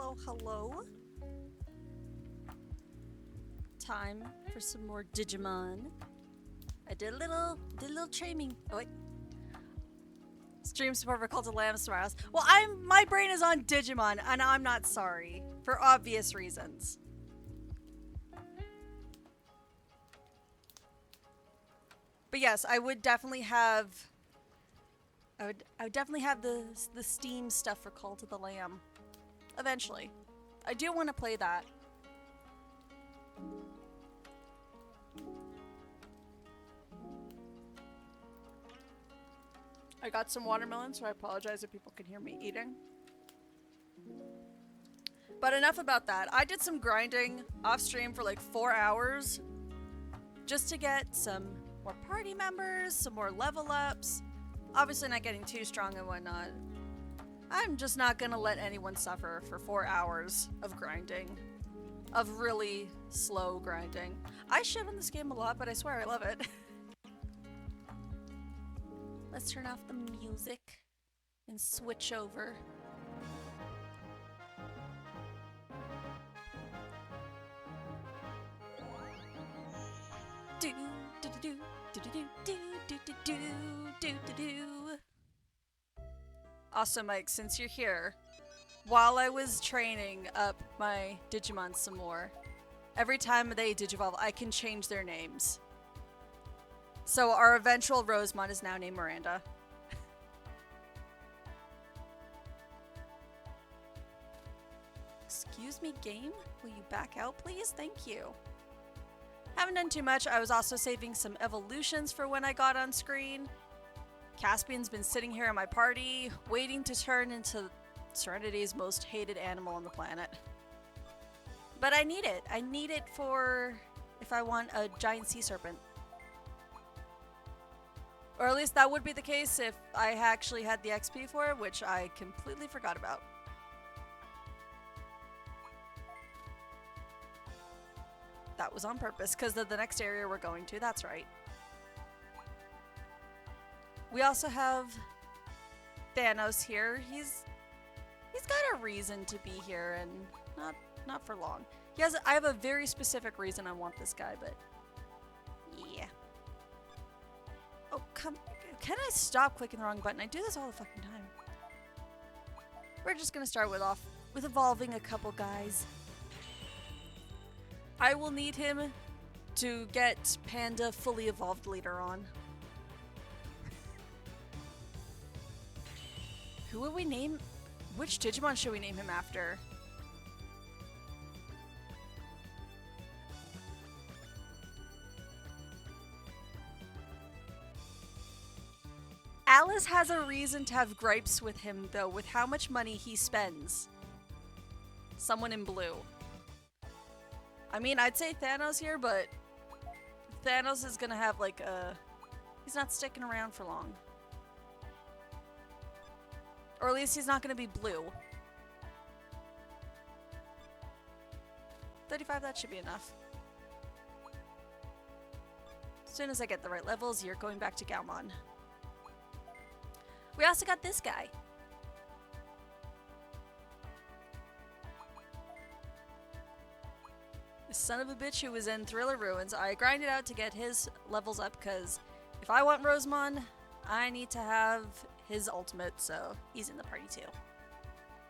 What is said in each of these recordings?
Hello, hello. Time for some more Digimon. I did a little training. Oh wait. Stream support for Cult of Lambs tomorrow. Well, my brain is on Digimon, and I'm not sorry for obvious reasons. But yes, I would definitely have. I would definitely have the Steam stuff for Cult of the Lamb. Eventually, I do want to play that. I got some watermelon, so I apologize if people can hear me eating. But enough about that. I did some grinding off stream for like 4 hours just to get some more party members, some more level ups. Obviously not getting too strong and whatnot. I'm just not gonna let anyone suffer for 4 hours of grinding. Of really slow grinding. I shit on this game a lot, but I swear I love it. Let's turn off the music and switch over. Do do do do do do do do do do do do do. Also, Mike, since you're here, while I was training up my Digimon some more, every time they digivolve, I can change their names. So our eventual Rosemon is now named Miranda. Excuse me, game? Will you back out, please? Thank you. Haven't done too much. I was also saving some evolutions for when I got on screen. Caspian's been sitting here in my party, waiting to turn into Serenity's most hated animal on the planet. But I need it. I need it for if I want a giant sea serpent. Or at least that would be the case if I actually had the XP for it, which I completely forgot about. That was on purpose, because of the next area we're going to, that's right. We also have Thanos here. He's got a reason to be here, and not for long. I have a very specific reason I want this guy, but yeah. Oh, can I stop clicking the wrong button? I do this all the fucking time. We're just gonna start with evolving a couple guys. I will need him to get Panda fully evolved later on. Who would we name? Which Digimon should we name him after? Alice has a reason to have gripes with him, though, with how much money he spends. Someone in blue. I mean, I'd say Thanos here, but Thanos is gonna have like a... He's not sticking around for long. Or at least he's not gonna be blue. 35, that should be enough. As soon as I get the right levels, you're going back to Gaomon. We also got this guy. The son of a bitch who was in Thriller Ruins. I grinded out to get his levels up because if I want Rosemon, I need to have his ultimate, so he's in the party too.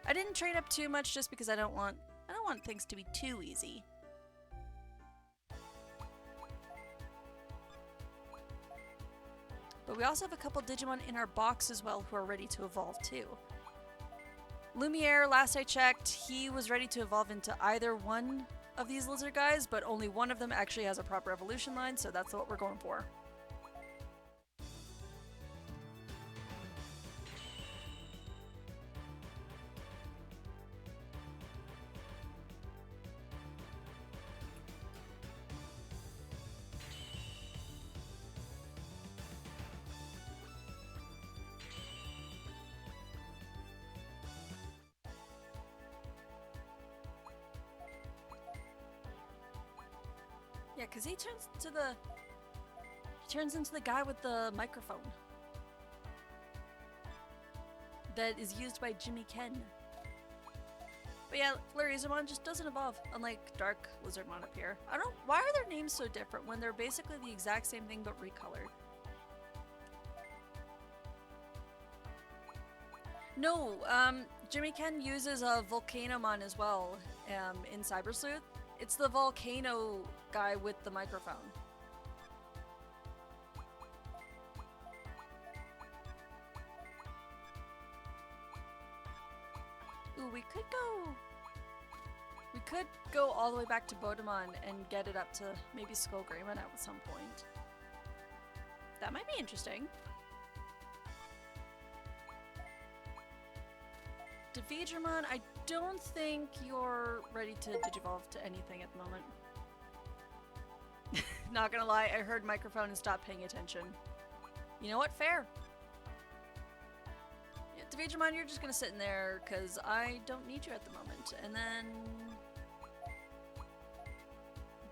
I didn't trade up too much just because I don't want things to be too easy. But we also have a couple Digimon in our box as well who are ready to evolve too. Lumiere, last I checked, he was ready to evolve into either one of these lizard guys, but only one of them actually has a proper evolution line, so that's what we're going for. Yeah, because he turns into the guy with the microphone that is used by Jimmy Ken. But yeah, Flarizamon just doesn't evolve, unlike Dark Lizardmon up here. I don't. Why are their names so different when they're basically the exact same thing but recolored? No, Jimmy Ken uses a Volcanomon as well in Cyber Sleuth. It's the volcano guy with the microphone. Ooh, we could go all the way back to Bodemon and get it up to maybe Skullgreymon at some point. That might be interesting. Digimon, I don't think you're ready to digivolve to anything at the moment. Not gonna lie, I heard microphone and stopped paying attention. You know what? Fair. Yeah, Digimon, you're just gonna sit in there because I don't need you at the moment. And then,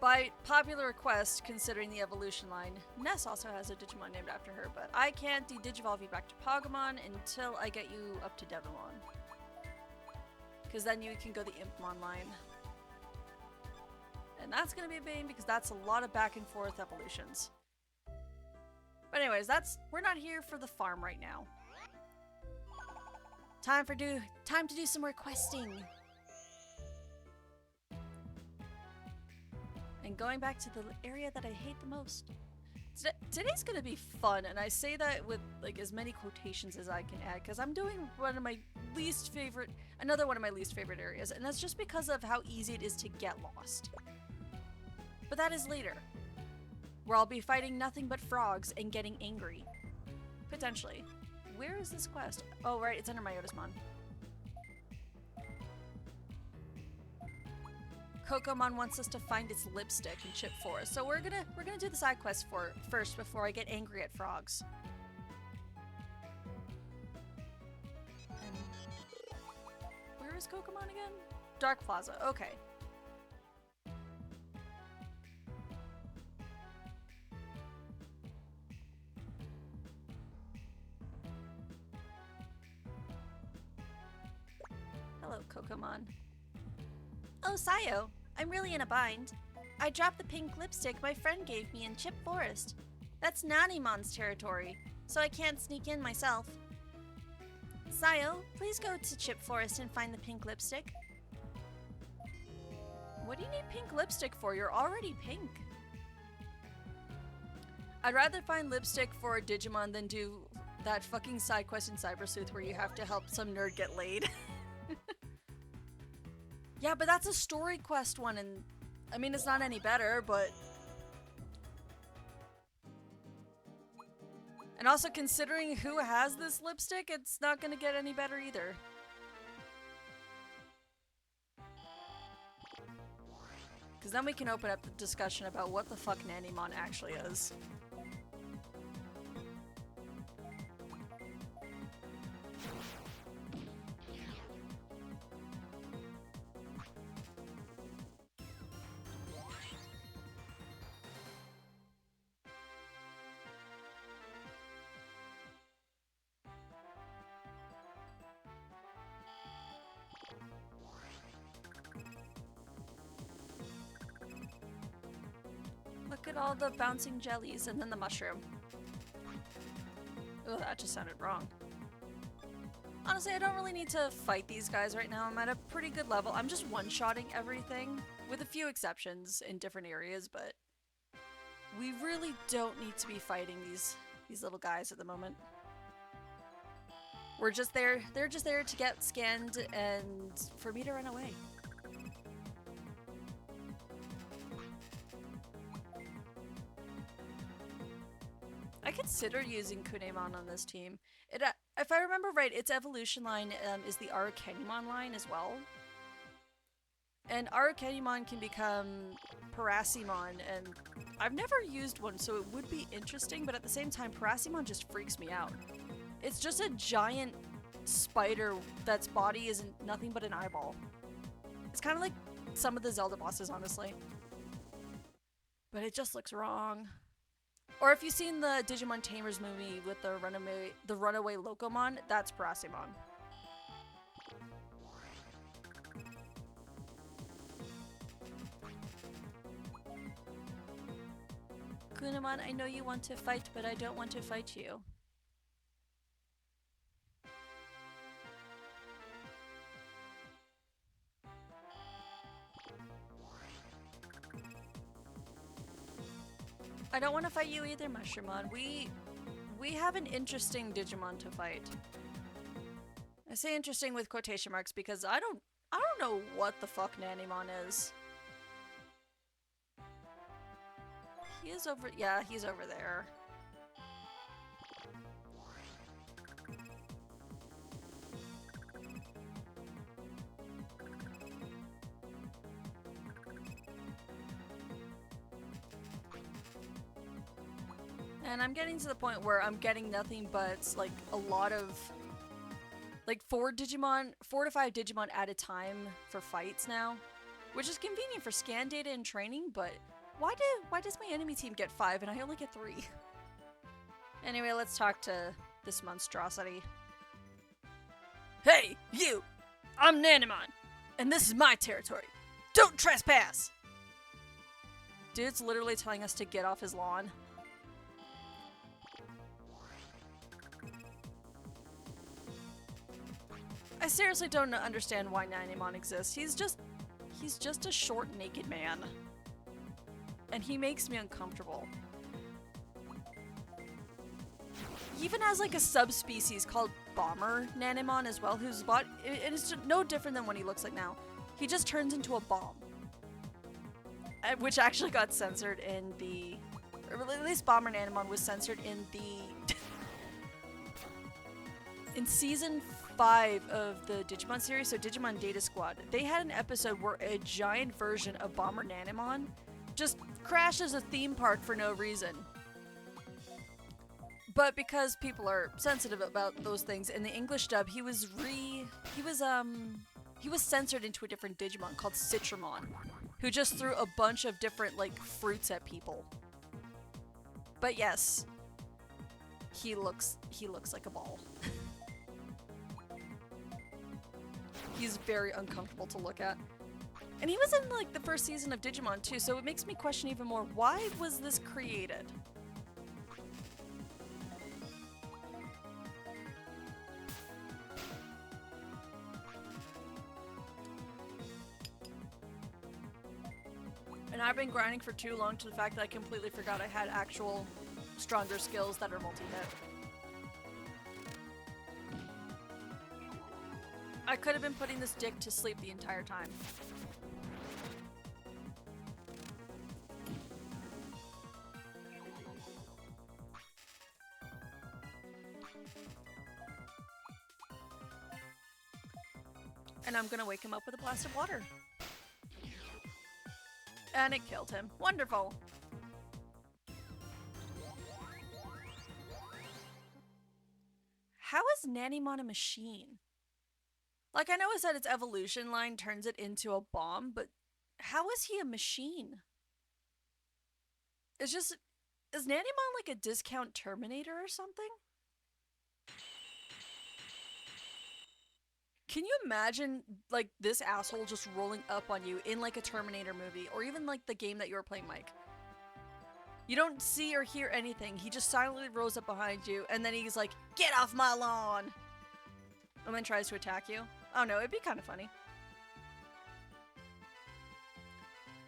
by popular request, considering the evolution line, Ness also has a Digimon named after her, but I can't de-digivolve you back to Pokemon until I get you up to Devimon. Because then you can go the Impmon line. And that's going to be a pain because that's a lot of back and forth evolutions. But anyways, we're not here for the farm right now. Time to do some more questing. And going back to the area that I hate the most. Today's gonna be fun, and I say that with like as many quotations as I can add, because I'm doing another one of my least favorite areas, and that's just because of how easy it is to get lost. But that is later, where I'll be fighting nothing but frogs and getting angry. Potentially. Where is this quest? Oh right, it's under Myotismon. Kokomon wants us to find its lipstick in Chip Forest, so we're gonna do the side quest first before I get angry at frogs. And where is Kokomon again? Dark Plaza. Okay. Hello, Kokomon. Oh, Sayo. I'm really in a bind. I dropped the pink lipstick my friend gave me in Chip Forest. That's Nanimon's territory, so I can't sneak in myself. Sayo, please go to Chip Forest and find the pink lipstick. What do you need pink lipstick for? You're already pink. I'd rather find lipstick for a Digimon than do that fucking side quest in Cyber Sleuth where you have to help some nerd get laid. Yeah, but that's a story quest one, and I mean, it's not any better, but... And also, considering who has this lipstick, it's not gonna get any better either. Because then we can open up the discussion about what the fuck Nannymon actually is. Look at all the bouncing jellies and then the mushroom. Oh, that just sounded wrong. Honestly, I don't really need to fight these guys right now. I'm at a pretty good level. I'm just one-shotting everything, with a few exceptions in different areas, but we really don't need to be fighting these little guys at the moment. We're just there. They're just there to get scanned and for me to run away. I considered using Kunemon on this team. If I remember right, its evolution line is the Arakenimon line as well. And Arakenimon can become Parasimon, and I've never used one, so it would be interesting, but at the same time, Parasimon just freaks me out. It's just a giant spider that's body isn't nothing but an eyeball. It's kind of like some of the Zelda bosses, honestly. But it just looks wrong. Or if you've seen the Digimon Tamers movie with the runaway Locomon, that's Parasimon. Kunamon, I know you want to fight, but I don't want to fight you. I don't want to fight you either, Mushroomon. We have an interesting Digimon to fight. I say interesting with quotation marks because I don't know what the fuck Nanimon is. He is over, yeah, he's over there. And I'm getting to the point where I'm getting nothing but like a lot of like 4 to 5 Digimon at a time for fights now, which is convenient for scan data and training, but why does my enemy team get 5 and I only get 3? Anyway, let's talk to this monstrosity. Hey, you! I'm Nanimon, and this is my territory. Don't trespass! Dude's literally telling us to get off his lawn. I seriously don't understand why Nanimon exists. He's just a short, naked man. And he makes me uncomfortable. He even has like a subspecies called Bomber Nanimon as well, whose body, it is no different than what he looks like now. He just turns into a bomb. Which actually got censored in the, or at least Bomber Nanimon was censored in the, in season 5 of the Digimon series, so Digimon Data Squad. They had an episode where a giant version of Bomber Nanimon just crashes a theme park for no reason. But because people are sensitive about those things, in the English dub, he was censored into a different Digimon called Citramon, who just threw a bunch of different like fruits at people. But yes, he looks like a ball. He's very uncomfortable to look at. And he was in like the first season of Digimon too, so it makes me question even more, why was this created? And I've been grinding for too long to the fact that I completely forgot I had actual stronger skills that are multi-hit. I could have been putting this dick to sleep the entire time. And I'm gonna wake him up with a blast of water. And it killed him. Wonderful! How is Nanimon a machine? Like, I know it said its evolution line turns it into a bomb, but how is he a machine? It's just... Is Nanimon like a discount Terminator or something? Can you imagine, like, this asshole just rolling up on you in, like, a Terminator movie? Or even, like, the game that you were playing, Mike? You don't see or hear anything. He just silently rolls up behind you, and then he's like, "Get off my lawn!" And then tries to attack you. Oh no, it'd be kind of funny.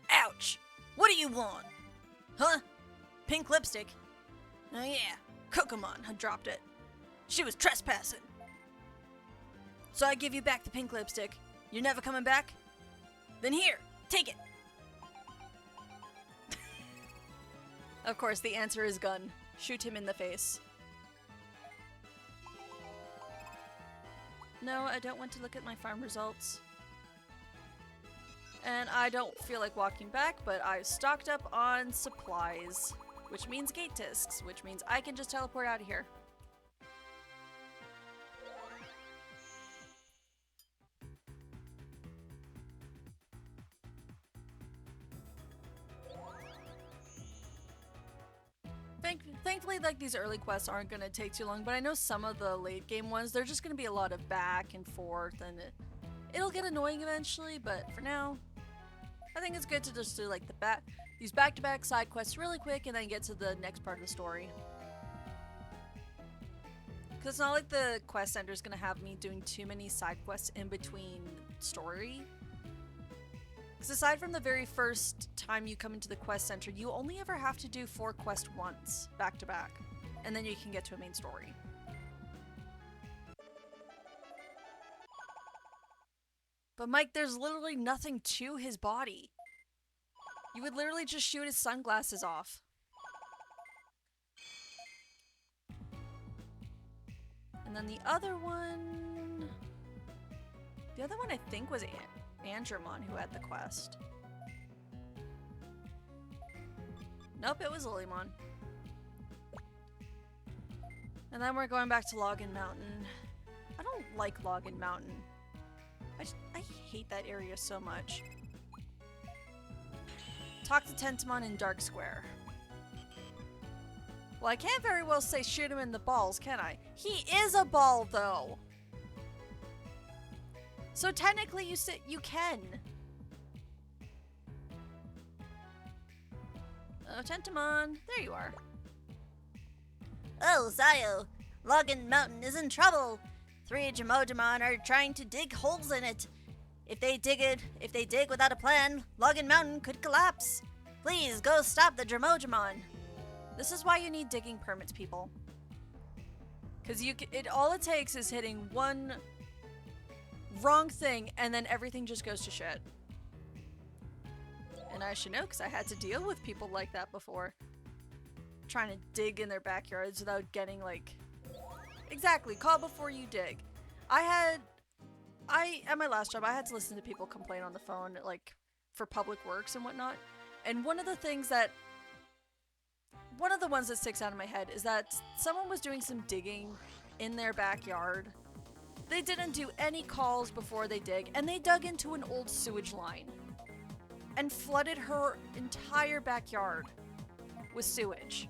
Ouch! What do you want? Huh? Pink lipstick? Oh yeah, Kokomon had dropped it. She was trespassing. So I give you back the pink lipstick. You're never coming back? Then here, take it! Of course, the answer is gun. Shoot him in the face. No, I don't want to look at my farm results. And I don't feel like walking back, but I've stocked up on supplies. Which means gate discs, which means I can just teleport out of here. Thankfully, like, these early quests aren't going to take too long, but I know some of the late game ones, they're just going to be a lot of back and forth, and it'll get annoying eventually, but for now, I think it's good to just do, like, these back-to-back side quests really quick and then get to the next part of the story. Because it's not like the quest center is going to have me doing too many side quests in between story. Because aside from the very first time you come into the quest center, you only ever have to do 4 quests once, back to back. And then you can get to a main story. But Mike, there's literally nothing to his body. You would literally just shoot his sunglasses off. And then the other one I think was Andromon who had the quest. Nope, it was Lilymon. And then we're going back to Login Mountain. I don't like Login Mountain. I hate that area so much. Talk to Tentomon in Dark Square. Well, I can't very well say shoot him in the balls, can I? He is a ball, though! So technically you can. Oh, Tentomon, there you are. Oh, Zayo! Login Mountain is in trouble! 3 Chamomile are trying to dig holes in it. If they dig without a plan, Login Mountain could collapse. Please go stop the Chamomile. This is why you need digging permits, people. Because all it takes is hitting one wrong thing, and then everything just goes to shit. And I should know, because I had to deal with people like that before. Trying to dig in their backyards without getting, like... Exactly, call before you dig. At my last job, I had to listen to people complain on the phone, like, for public works and whatnot. And one of the ones that sticks out of my head is that someone was doing some digging in their backyard. They didn't do any calls before they dig, and they dug into an old sewage line and flooded her entire backyard with sewage.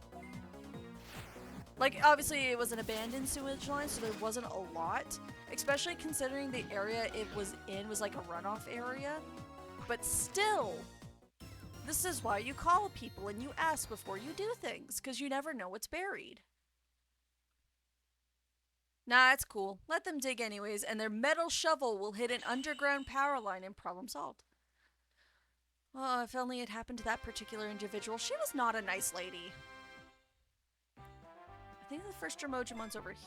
Like, obviously it was an abandoned sewage line, so there wasn't a lot, especially considering the area it was in was like a runoff area. But still, this is why you call people and you ask before you do things, because you never know what's buried. Nah, it's cool. Let them dig anyways, and their metal shovel will hit an underground power line and problem solved. Oh, if only it happened to that particular individual. She was not a nice lady. I think the first Jamojamon's over here.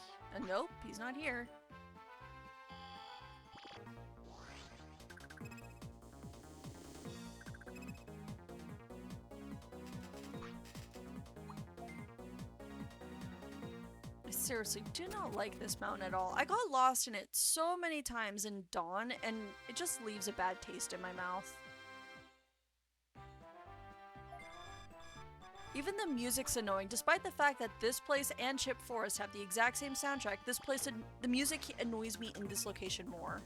Nope, he's not here. I seriously do not like this mountain at all. I got lost in it so many times in Dawn, and it just leaves a bad taste in my mouth. Even the music's annoying, despite the fact that this place and Chip Forest have the exact same soundtrack. The music annoys me in this location more.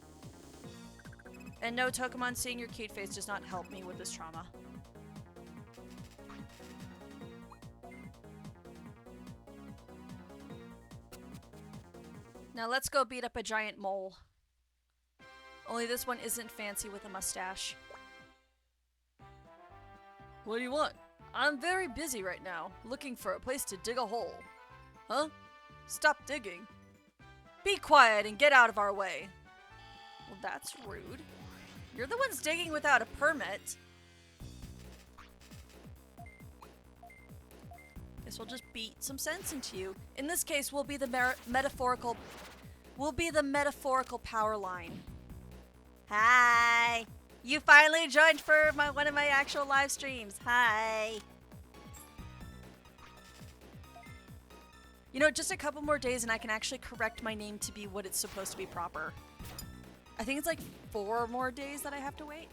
And no, Tokamon, seeing your cute face does not help me with this trauma. Now let's go beat up a giant mole. Only this one isn't fancy with a mustache. What do you want? I'm very busy right now, looking for a place to dig a hole. Huh? Stop digging. Be quiet and get out of our way. Well, that's rude. You're the ones digging without a permit. Guess we'll just beat some sense into you. In this case, we'll be the metaphorical power line. Hi! You finally joined for one of my actual live streams. Hi! You know, just a couple more days and I can actually correct my name to be what it's supposed to be proper. I think it's like 4 more days that I have to wait.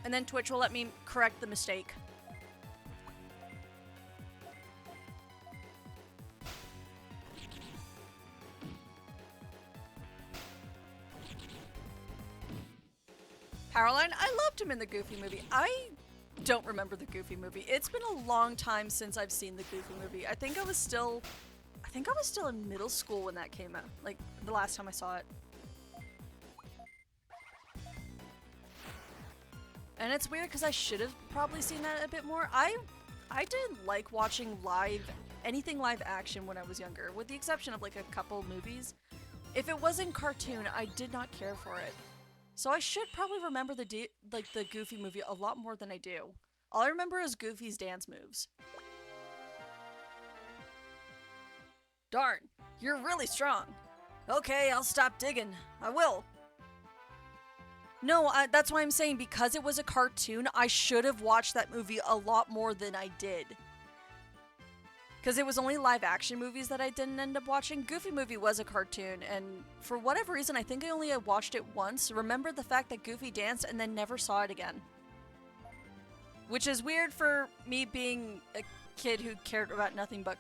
And then Twitch will let me correct the mistake. Powerline, I loved him in the Goofy movie. I don't remember the Goofy movie. It's been a long time since I've seen the Goofy movie. I think I was still in middle school when that came out. Like, the last time I saw it. And it's weird because I should have probably seen that a bit more. I didn't like watching anything live action when I was younger, with the exception of like a couple movies. If it was in cartoon, I did not care for it. So I should probably remember the Goofy movie a lot more than I do. All I remember is Goofy's dance moves. Darn, you're really strong. Okay, I'll stop digging. I will. No, that's why I'm saying, because it was a cartoon, I should have watched that movie a lot more than I did. Because it was only live action movies that I didn't end up watching. Goofy movie was a cartoon, and for whatever reason, I think I only watched it once. Remembered the fact that Goofy danced and then never saw it again. Which is weird for me being a kid who cared about nothing but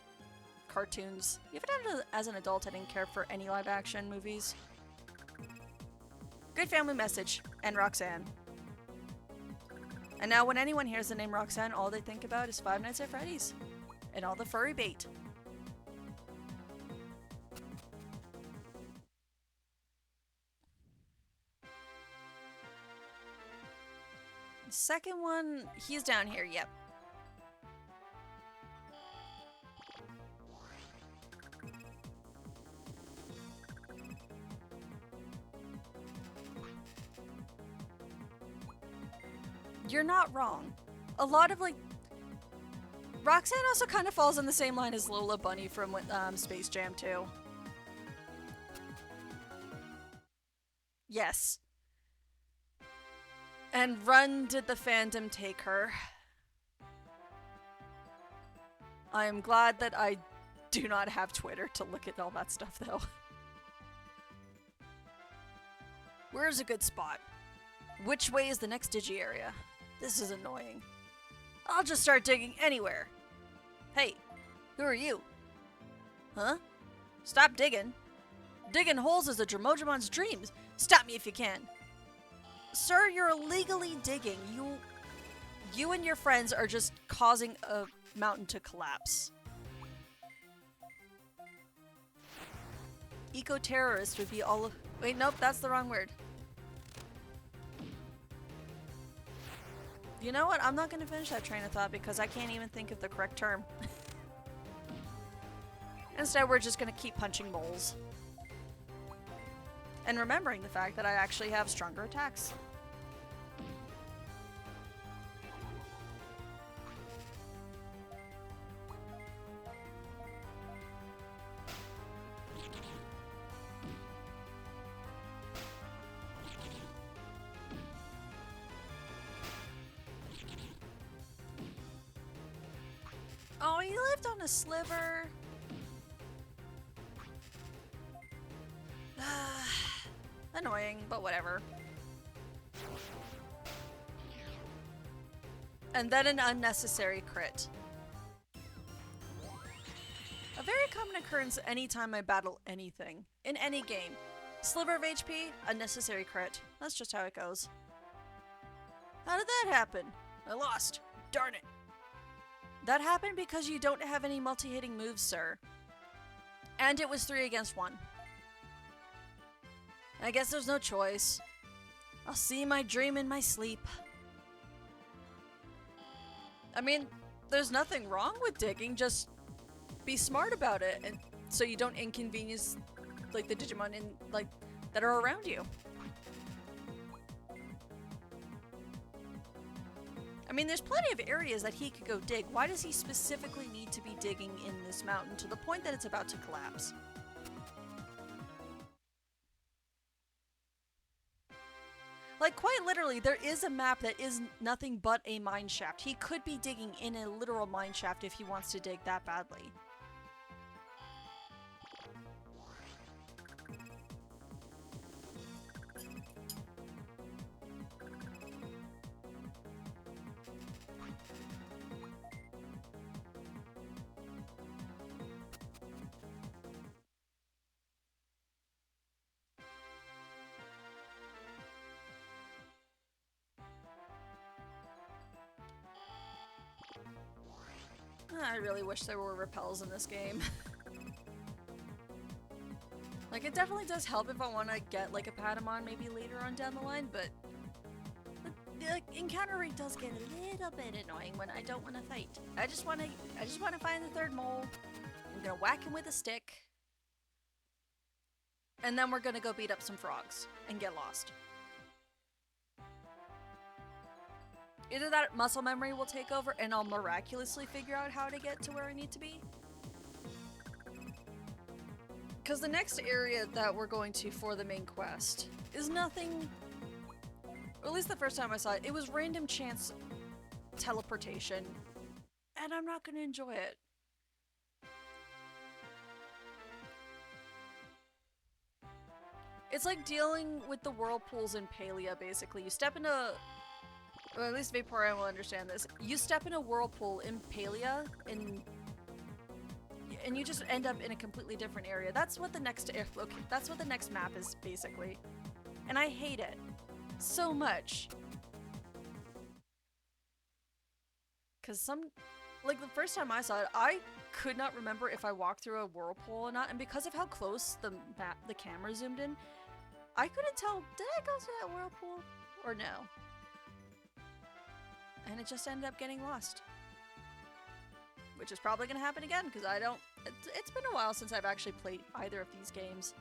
cartoons. Even as an adult, I didn't care for any live action movies. Good family message, and Roxanne. And now when anyone hears the name Roxanne, all they think about is Five Nights at Freddy's. And all the furry bait. The second one, he's down here, yep. You're not wrong. A lot of Roxanne also kind of falls in the same line as Lola Bunny from Space Jam 2. Yes. And run did the fandom take her. I am glad that I do not have Twitter to look at all that stuff, though. Where's a good spot? Which way is the next Digi area? This is annoying. I'll just start digging anywhere. Hey, who are you? Huh? Stop digging. Digging holes is a Dramojamon's dreams. Stop me if you can. Sir, you're illegally digging. You and your friends are just causing a mountain to collapse. Eco-terrorist would be all of... Wait, nope, that's the wrong word. You know what? I'm not going to finish that train of thought because I can't even think of the correct term. Instead, we're just going to keep punching moles. And remembering the fact that I actually have stronger attacks. Oh, he lived on a sliver. Annoying, but whatever. And then an unnecessary crit. A very common occurrence anytime I battle anything. In any game. Sliver of HP, unnecessary crit. That's just how it goes. How did that happen? I lost. Darn it. That happened because you don't have any multi-hitting moves, sir. And it was 3 against 1. I guess there's no choice. I'll see my dream in my sleep. I mean, there's nothing wrong with digging, just be smart about it, and so you don't inconvenience the Digimon that are around you. I mean, there's plenty of areas that he could go dig. Why does he specifically need to be digging in this mountain to the point that it's about to collapse? Quite literally, there is a map that is nothing but a mine shaft. He could be digging in a literal mine shaft if he wants to dig that badly. I really wish there were repels in this game. It definitely does help if I want to get a Patamon maybe later on down the line, but the encounter rate does get a little bit annoying when I don't want to fight. I just want to find the third mole. I'm gonna whack him with a stick, and then we're gonna go beat up some frogs and get lost. Either that muscle memory will take over and I'll miraculously figure out how to get to where I need to be. Because the next area that we're going to for the main quest is nothing, or at least the first time I saw it, it was random chance teleportation. And I'm not going to enjoy it. It's like dealing with the whirlpools in Palia, basically. You step into, or at least Vaporeon will understand this. You step in a whirlpool in Palia, and you just end up in a completely different area. That's what the next that's what the next map is, basically. And I hate it so much. Cause like the first time I saw it, I could not remember if I walked through a whirlpool or not, and because of how close the camera zoomed in, I couldn't tell, did I go through that whirlpool or no? And it just ended up getting lost. Which is probably going to happen again, because I don't... It's been a while since I've actually played either of these games.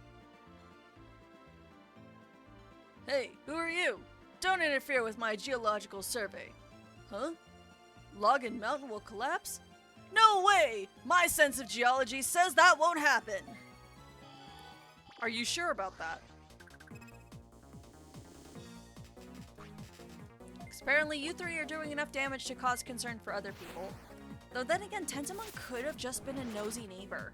Hey, who are you? Don't interfere with my geological survey. Huh? Login Mountain will collapse? No way! My sense of geology says that won't happen! Are you sure about that? Apparently you three are doing enough damage to cause concern for other people. Though then again, Tentamon could have just been a nosy neighbor.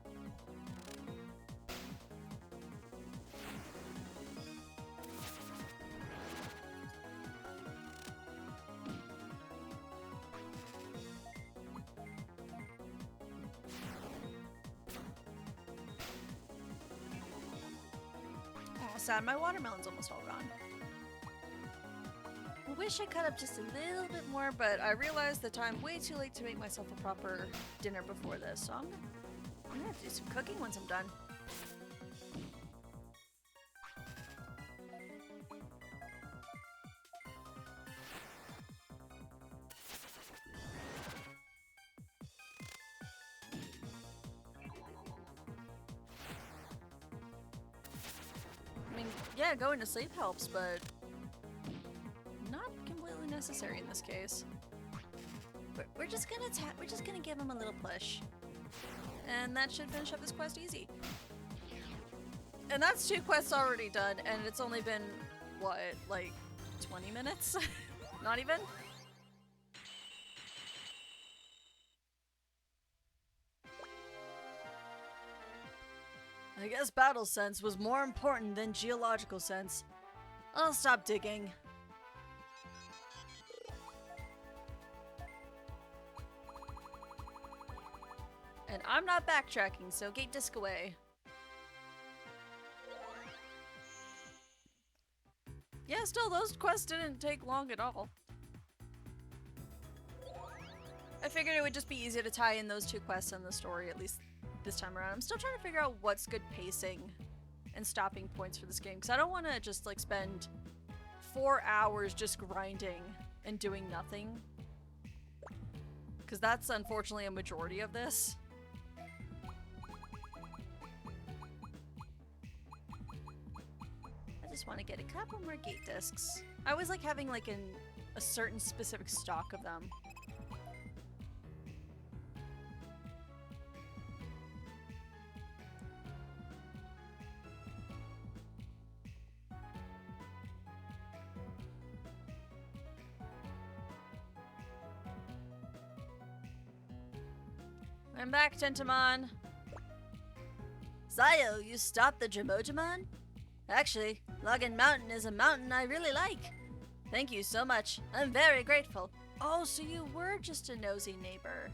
Oh, sad, my watermelon's almost all gone. I wish I cut up just a little bit more, but I realized that I'm way too late to make myself a proper dinner before this, so I'm gonna have to do some cooking once I'm done. I mean, yeah, going to sleep helps, but not completely necessary in this case. We're just gonna give him a little push, and that should finish up this quest easy. And that's 2 quests already done, and it's only been what, like 20 minutes? Not even. I guess battle sense was more important than geological sense. I'll stop digging. And I'm not backtracking, so gate disc away. Yeah, still, those quests didn't take long at all. I figured it would just be easier to tie in those 2 quests in the story, at least this time around. I'm still trying to figure out what's good pacing and stopping points for this game, because I don't want to just, like, spend 4 hours just grinding and doing nothing. Because that's, unfortunately, a majority of this. I just want to get a couple more gate discs. I always like having like a certain specific stock of them. I'm back, Tentamon. Sayo, you stopped the Chamomile-Teavee? Actually, Login Mountain is a mountain I really like. Thank you so much. I'm very grateful. Oh, so you were just a nosy neighbor.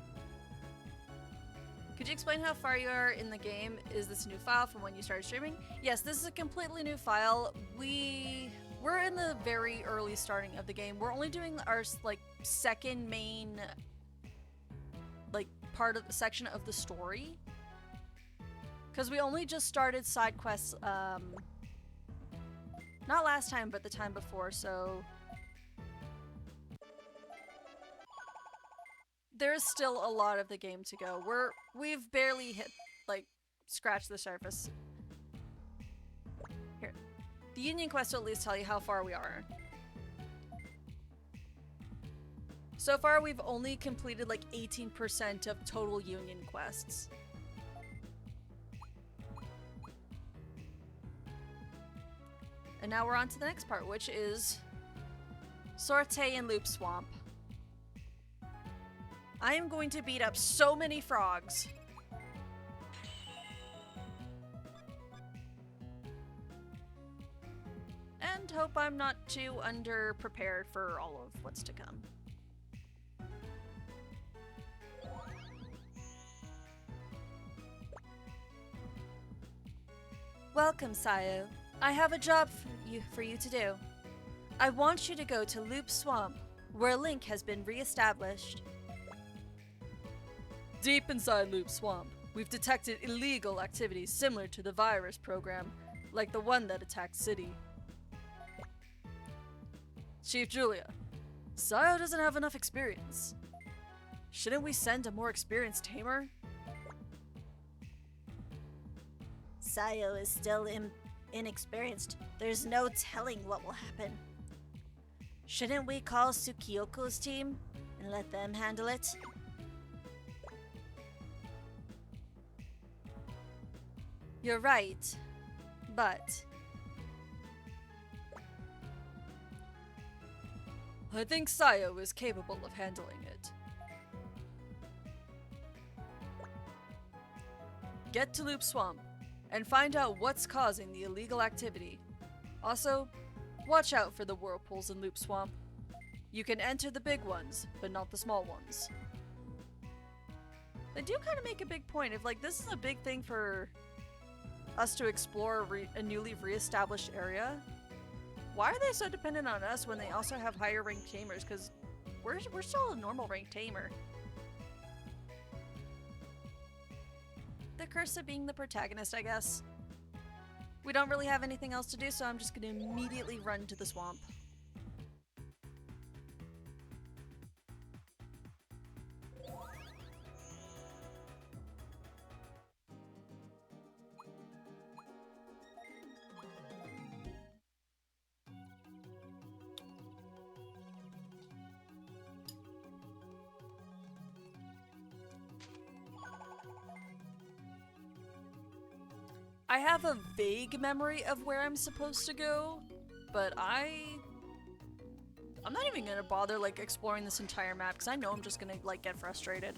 Could you explain how far you are in the game? Is this a new file from when you started streaming? Yes, this is a completely new file. We're in the very early starting of the game. We're only doing our like second main like part of the section of the story. Because we only just started side quests not last time, but the time before, so there's still a lot of the game to go. We've barely hit, like, scratched the surface. Here. The Union quest will at least tell you how far we are. So far, we've only completed like 18% of total Union quests. And now we're on to the next part, which is Sortie and Loop Swamp. I am going to beat up so many frogs. And hope I'm not too underprepared for all of what's to come. Welcome, Sayo. I have a job for you to do. I want you to go to Loop Swamp, where Link has been re-established. Deep inside Loop Swamp, we've detected illegal activities similar to the virus program, like the one that attacked City. Chief Julia, Sayo doesn't have enough experience. Shouldn't we send a more experienced tamer? Sayo is still inexperienced. There's no telling what will happen. Shouldn't we call Tsukioko's team and let them handle it? You're right, but I think Sayo is capable of handling it. Get to Loop Swamp and find out what's causing the illegal activity. Also, watch out for the whirlpools in Loop Swamp. You can enter the big ones, but not the small ones. They do kind of make a big point. If like this is a big thing for us to explore a newly re-established area, why are they so dependent on us when they also have higher ranked tamers? Because we're still a normal ranked tamer. The curse of being the protagonist, I guess. We don't really have anything else to do, so I'm just going to immediately run to the swamp. I have a vague memory of where I'm supposed to go, but I'm not even gonna bother like exploring this entire map because I know I'm just gonna like get frustrated.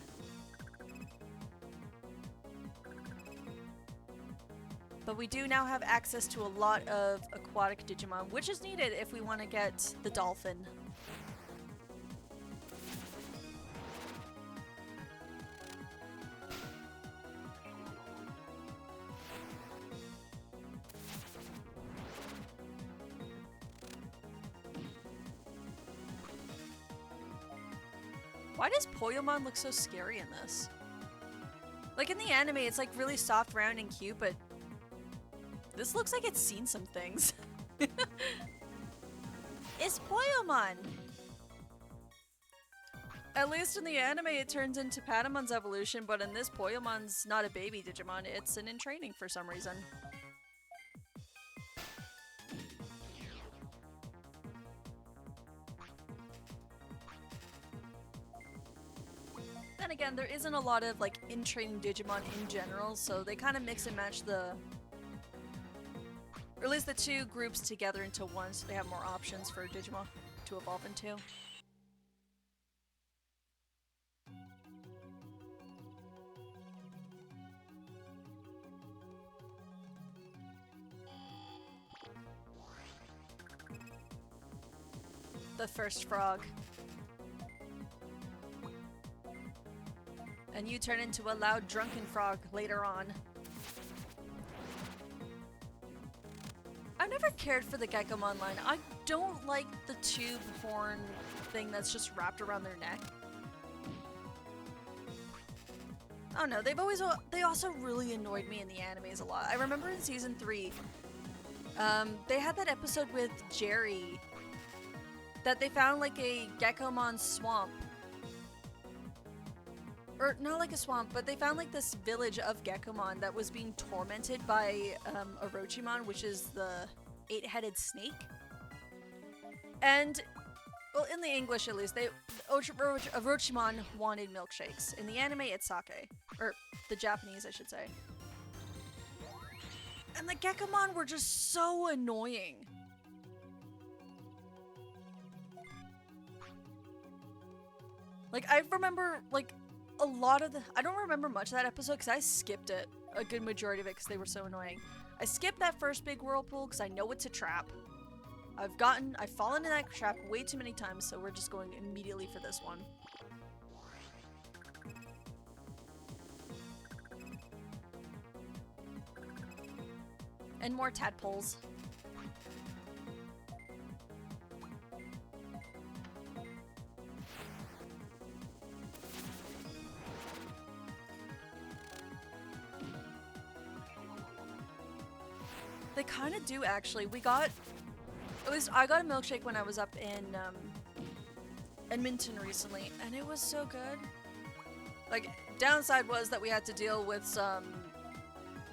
But we do now have access to a lot of aquatic Digimon, which is needed if we want to get the dolphin. Why does Poyomon look so scary in this? Like in the anime, it's like really soft, round, and cute, but this looks like it's seen some things. It's Poyomon! At least in the anime, it turns into Patamon's evolution, but in this, Poyomon's not a baby Digimon, it's an in training for some reason. Then again, there isn't a lot of like in-training Digimon in general, so they kind of mix and match or at least the two groups together into one, so they have more options for Digimon to evolve into. The first frog. And you turn into a loud drunken frog later on. I've never cared for the Geckomon line. I don't like the tube horn thing that's just wrapped around their neck. Oh no, they also really annoyed me in the animes a lot. I remember in season 3, they had that episode with Jerry that they found like a Geckomon swamp. or not like a swamp, but they found like this village of Gekomon that was being tormented by Orochimon, which is the 8-headed snake. And, well, in the English at least, Orochimon wanted milkshakes. In the anime, it's sake. Or the Japanese, I should say. And the Gekomon were just so annoying. Like, I remember, like, a lot of the... I don't remember much of that episode because I skipped it. A good majority of it because they were so annoying. I skipped that first big whirlpool because I know it's a trap. I've fallen in that trap way too many times, so we're just going immediately for this one. And more tadpoles. They kind of do, actually. At least I got a milkshake when I was up in Edmonton recently, and it was so good. Like, downside was that we had to deal with some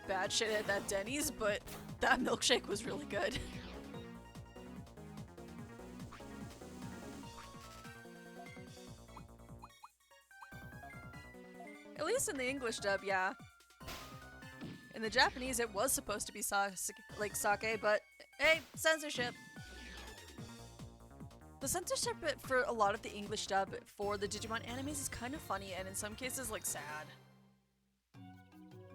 bad shit at that Denny's, but that milkshake was really good. At least in the English dub, yeah. In the Japanese, it was supposed to be like sake, but hey, censorship. The censorship for a lot of the English dub for the Digimon animes is kind of funny and in some cases, like, sad.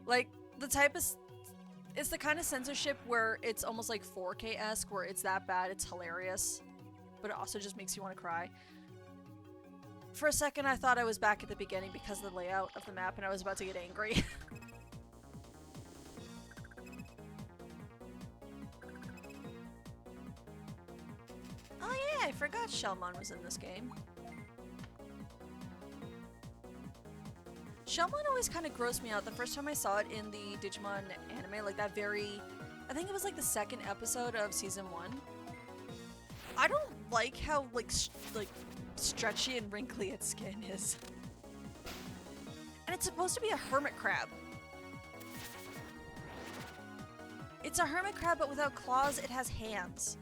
Like, it's the kind of censorship where it's almost like 4K-esque, where it's that bad, it's hilarious, but it also just makes you want to cry. For a second, I thought I was back at the beginning because of the layout of the map and I was about to get angry. Oh yeah, I forgot Shellmon was in this game. Shellmon always kind of grossed me out. The first time I saw it in the Digimon anime, like that I think it was like the second episode of season 1. I don't like how like stretchy and wrinkly its skin is. And it's supposed to be a hermit crab. It's a hermit crab, but without claws, it has hands.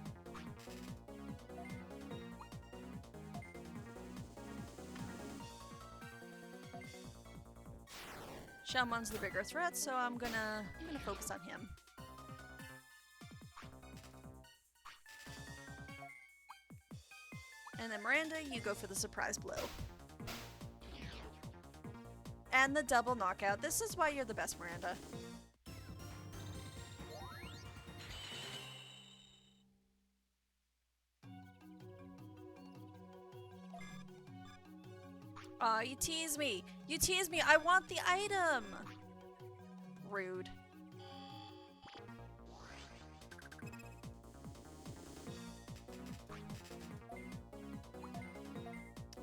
Shelmon's the bigger threat, so I'm gonna focus on him. And then Miranda, you go for the surprise blow. And the double knockout. This is why you're the best, Miranda. Aw, you tease me! You tease me! I want the item! Rude.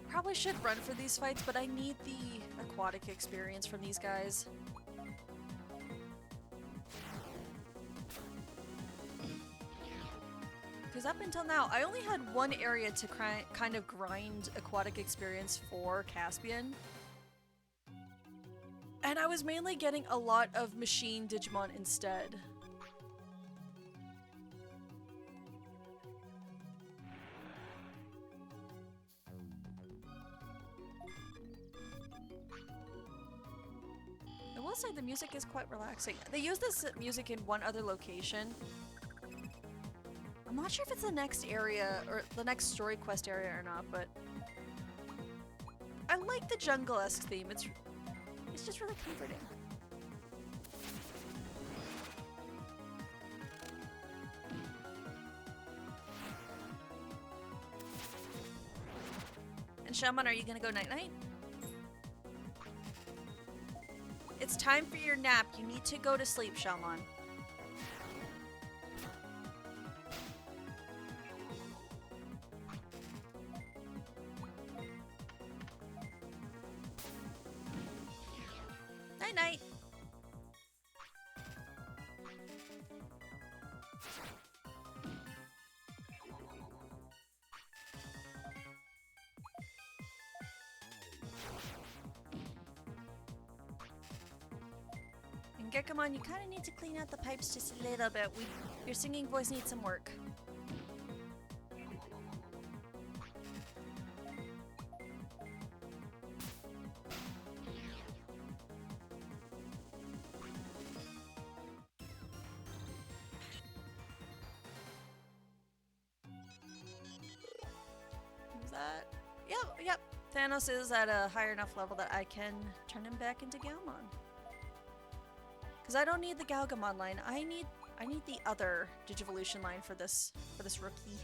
Probably should run for these fights, but I need the aquatic experience from these guys. Because up until now, I only had one area to kind of grind aquatic experience for Caspian. And I was mainly getting a lot of machine Digimon instead. I will say the music is quite relaxing. They use this music in one other location. I'm not sure if it's the next area or the next story quest area or not, but I like the jungle-esque theme. It's just really comforting. And Shaman, are you gonna go night-night? It's time for your nap. You need to go to sleep, Shaman. Night-night. Gekomon, you kind of need to clean out the pipes just a little bit. Your singing voice needs some work. Is that? Yep. Thanos is at a higher enough level that I can turn him back into Galmon. Because I don't need the Galgamon line. I need the other Digivolution line for this rookie.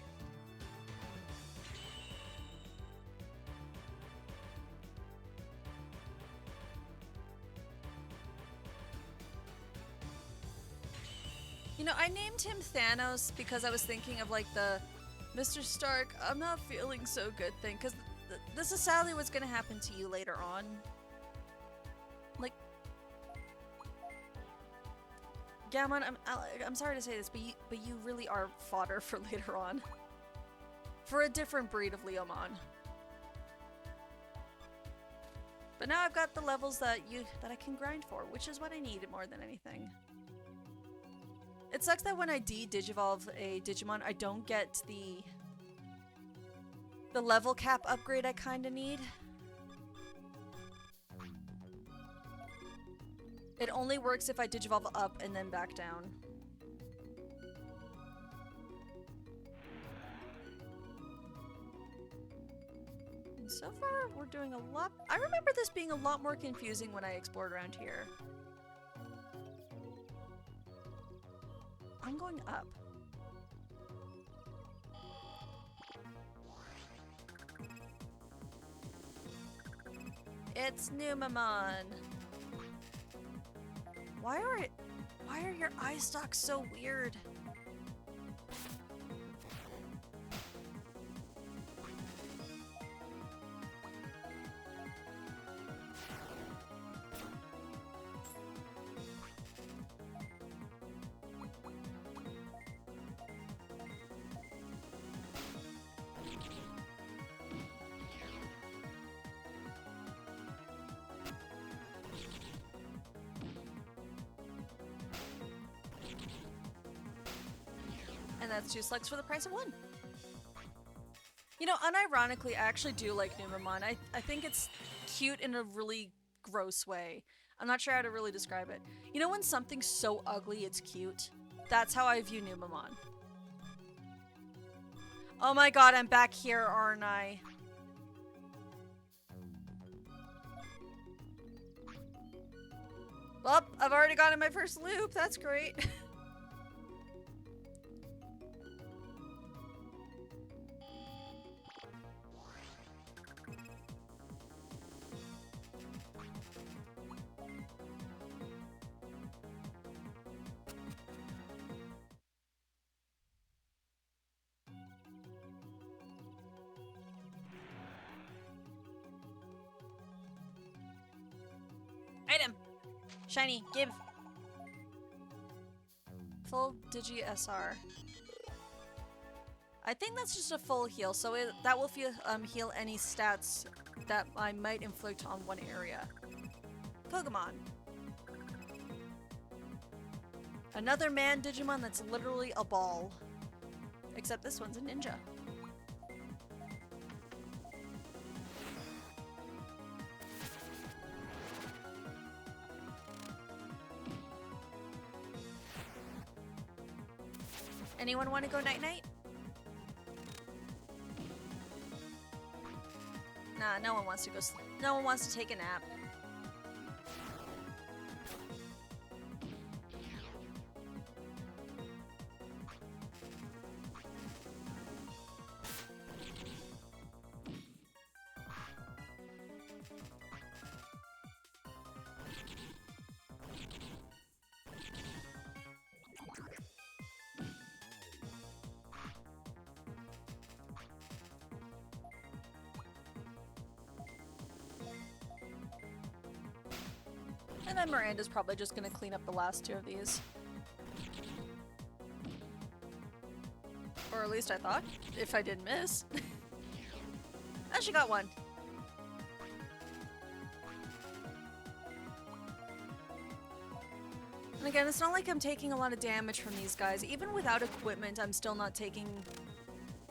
You know, I named him Thanos because I was thinking of like the Mr. Stark, I'm not feeling so good thing. Because this is sadly what's going to happen to you later on. Like, Gammon, I'm sorry to say this, but you really are fodder for later on. For a different breed of Leomon. But now I've got the levels that I can grind for, which is what I need more than anything. It sucks that when I de-digivolve a Digimon, I don't get the level cap upgrade I kinda need. It only works if I digivolve up and then back down. And so far, we're doing a lot. I remember this being a lot more confusing when I explored around here. I'm going up. It's Numamon. Why are your eye stalks so weird? And that's 2 slugs for the price of 1. You know, unironically, I actually do like Numamon. I think it's cute in a really gross way. I'm not sure how to really describe it. You know when something's so ugly it's cute? That's how I view Numamon. Oh my god, I'm back here, aren't I? Well, I've already gotten my first loop. That's great. Item! Shiny, give! Full Digi SR. I think that's just a full heal, so that will heal any stats that I might inflict on one area. Pokemon. Another man Digimon that's literally a ball. Except this one's a ninja. Anyone want to go night-night? Nah, no one wants to go. No one wants to take a nap. And then Miranda's probably just gonna clean up the last 2 of these. Or at least I thought, if I didn't miss. And she got 1. And again, it's not like I'm taking a lot of damage from these guys. Even without equipment, I'm still not taking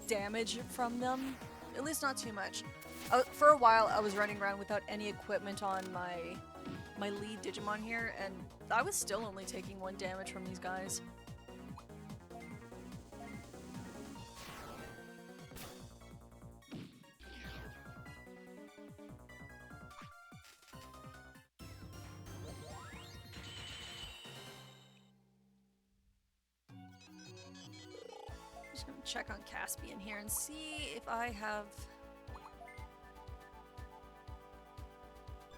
damage from them. At least not too much. For a while, I was running around without any equipment on my lead Digimon here, and I was still only taking 1 damage from these guys. Just gonna check on Caspian here and see if I have...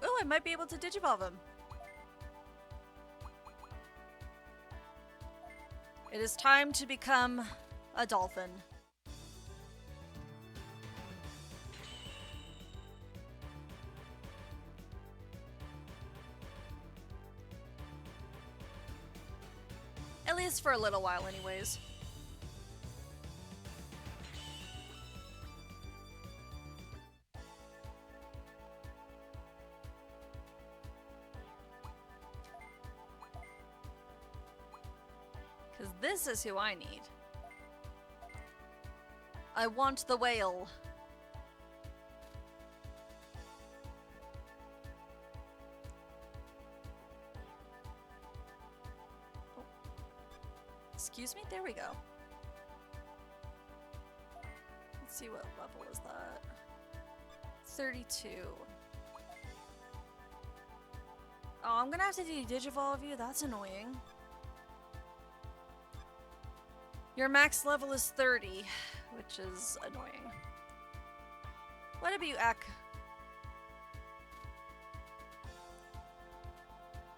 Oh, I might be able to Digivolve him. It is time to become a dolphin. At least for a little while anyways. Because this is who I need. I want the whale. Oh. Excuse me? There we go. Let's see what level is that. 32. Oh, I'm gonna have to Digivolve you? That's annoying. Your max level is 30, which is annoying. What about you, Ak?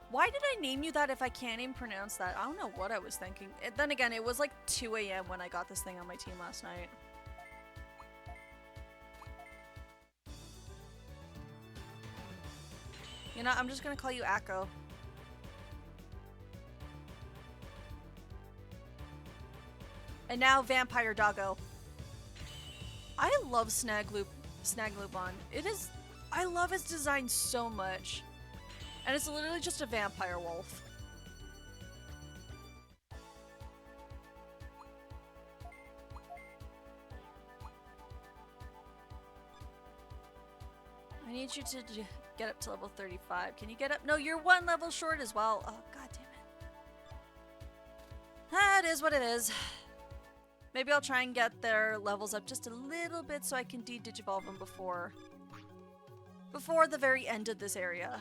Why did I name you that if I can't even pronounce that? I don't know what I was thinking. Then again, it was like 2 AM when I got this thing on my team last night. You know, I'm just gonna call you Akko. And now Vampire Doggo. I love Snaglubon. I love his design so much. And it's literally just a vampire wolf. I need you to get up to level 35. Can you get up? No, you're 1 level short as well. Oh, god damn it. That is what it is. Maybe I'll try and get their levels up just a little bit so I can Digivolve them before the very end of this area.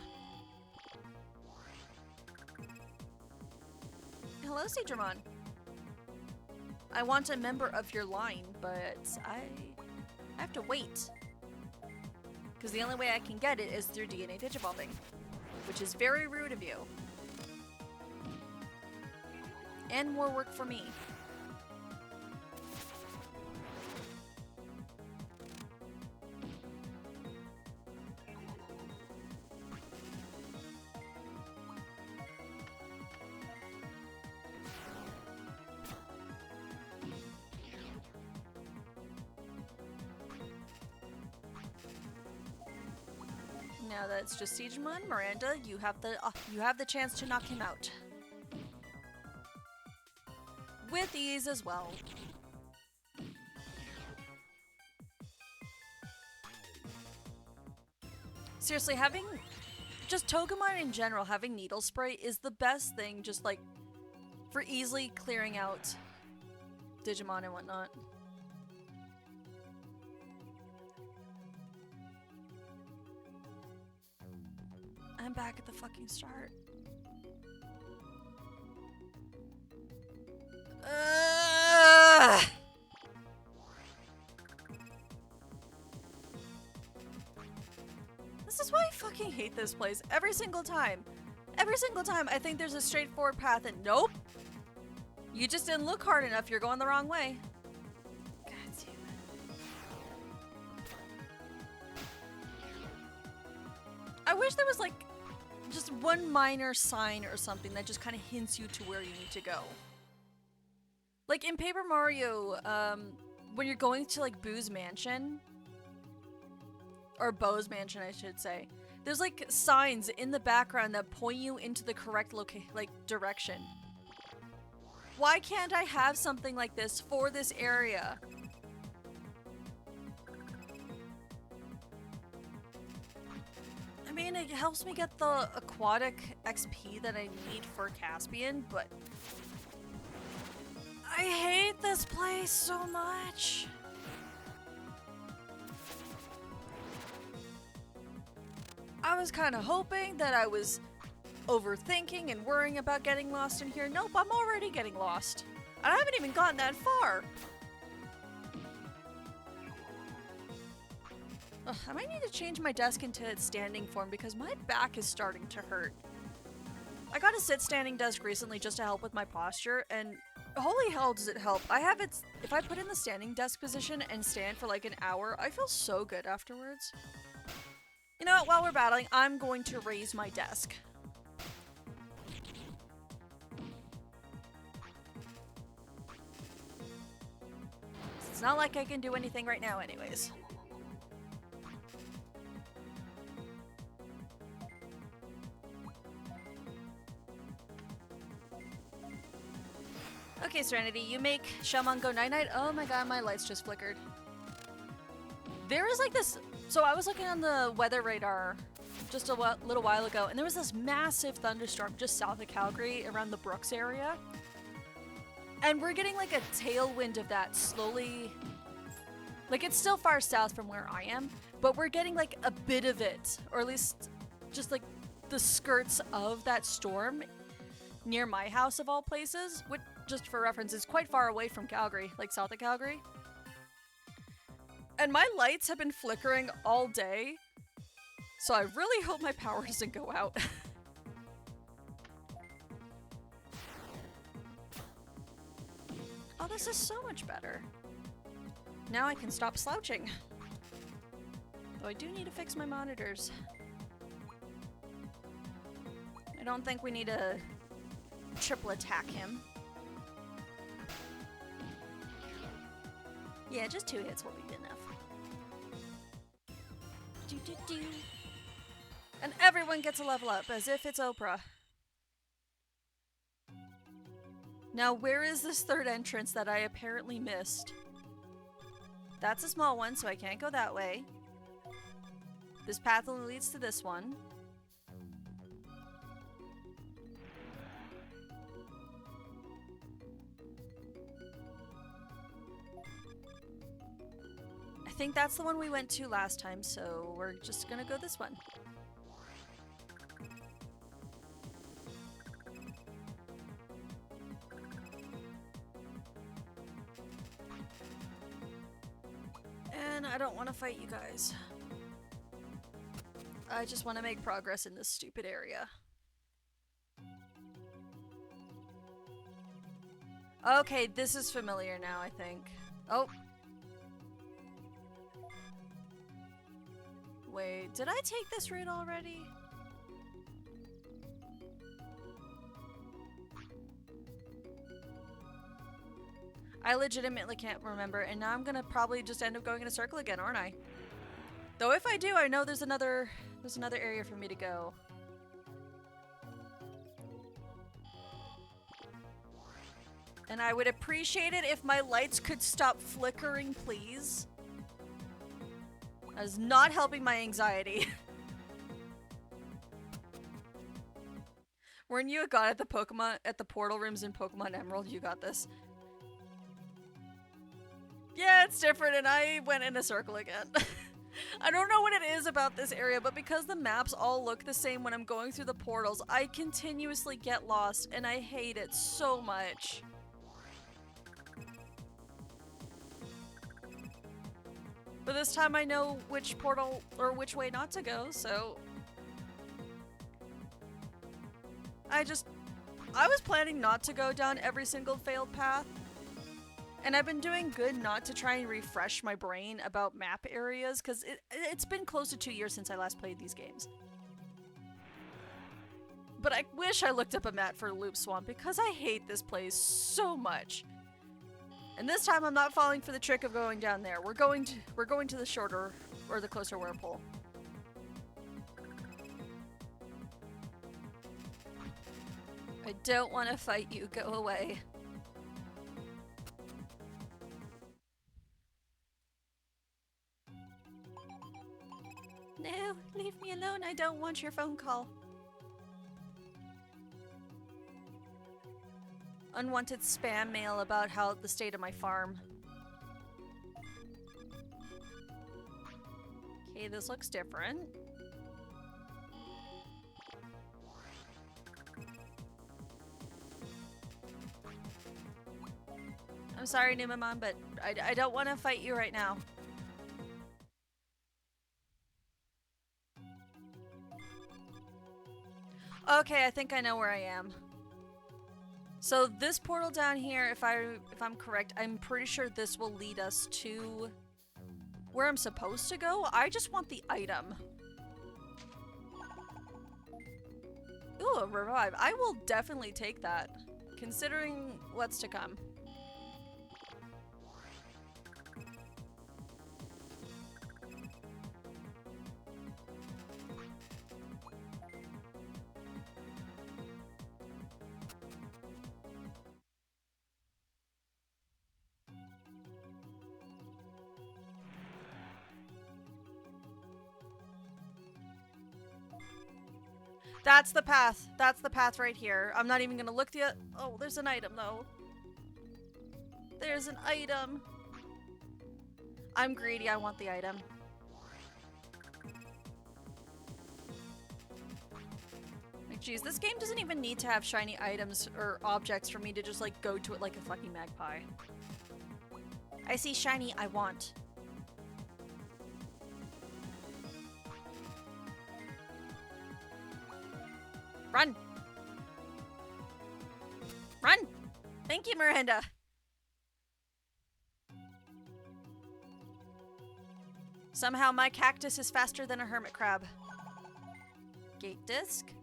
Hello, Digimon. I want a member of your line, but I have to wait. Because the only way I can get it is through DNA Digivolving, which is very rude of you. And more work for me. Now that it's just Digimon, Miranda, you have the chance to knock him out. With ease as well. Seriously, having just Togemon in general, having Needle Spray is the best thing, just like for easily clearing out Digimon and whatnot. I'm back at the fucking start. This is why I fucking hate this place every single time. Every single time I think there's a straightforward path and nope. You just didn't look hard enough. You're going the wrong way. God damn it. I wish there was like just one minor sign or something that just kind of hints you to where you need to go. Like in Paper Mario, when you're going to like Boo's mansion, or Bo's mansion I should say, There's like signs in the background that point you into the correct direction. Why can't I have something like this for this area? I mean, it helps me get the aquatic XP that I need for Caspian, but I hate this place so much. I was kind of hoping that I was overthinking and worrying about getting lost in here. Nope, I'm already getting lost. I haven't even gotten that far. Ugh, I might need to change my desk into its standing form because my back is starting to hurt. I got a sit-standing desk recently just to help with my posture, and holy hell does it help. If I put in the standing desk position and stand for like an hour, I feel so good afterwards. You know what, while we're battling, I'm going to raise my desk. It's not like I can do anything right now anyways. Okay, Serenity, you make Shelmon go night-night. Oh my god, my lights just flickered. There is like this... So I was looking on the weather radar just a little while ago, and there was this massive thunderstorm just south of Calgary around the Brooks area. And we're getting like a tailwind of that slowly... Like, it's still far south from where I am, but we're getting like a bit of it, or at least just like the skirts of that storm near my house of all places, which, just for reference, is quite far away from Calgary, like south of Calgary. And my lights have been flickering all day, so I really hope my power doesn't go out. Oh, this is so much better. Now I can stop slouching. Though I do need to fix my monitors. I don't think we need to triple attack him. Yeah, just 2 hits will be good enough. And everyone gets a level up, as if it's Oprah. Now, where is this third entrance that I apparently missed? That's a small one, so I can't go that way. This path only leads to this one. I think that's the one we went to last time, so we're just gonna go this one. And I don't want to fight you guys. I just want to make progress in this stupid area. Okay, this is familiar now, I think. Oh. Wait, did I take this route already? I legitimately can't remember, and now I'm gonna probably just end up going in a circle again, aren't I? Though if I do, I know there's another area for me to go. And I would appreciate it if my lights could stop flickering, please. That is not helping my anxiety. Weren't you a god at the portal rooms in Pokemon Emerald? You got this. Yeah, it's different, and I went in a circle again. I don't know what it is about this area, but because the maps all look the same when I'm going through the portals, I continuously get lost, and I hate it so much. But this time I know which portal, or which way not to go, so... I was planning not to go down every single failed path. And I've been doing good not to try and refresh my brain about map areas, because it's been close to 2 years since I last played these games. But I wish I looked up a map for Loop Swamp, because I hate this place so much. And this time I'm not falling for the trick of going down there. We're going to the shorter, or the closer whirlpool. I don't want to fight you. Go away. No, leave me alone. I don't want your phone call. Unwanted spam mail about how the state of my farm. Okay, this looks different. I'm sorry, Numamon, but I don't want to fight you right now. Okay, I think I know where I am. So this portal down here, if I'm correct, I'm pretty sure this will lead us to where I'm supposed to go. I just want the item. Ooh, a revive. I will definitely take that, considering what's to come. That's the path. That's the path right here. I'm not even gonna look the— oh, there's an item though. There's an item. I'm greedy. I want the item. Like, geez, this game doesn't even need to have shiny items or objects for me to just, like, go to it like a fucking magpie. I see shiny, I want. Run! Run! Thank you, Miranda. Somehow my cactus is faster than a hermit crab. Gate disc.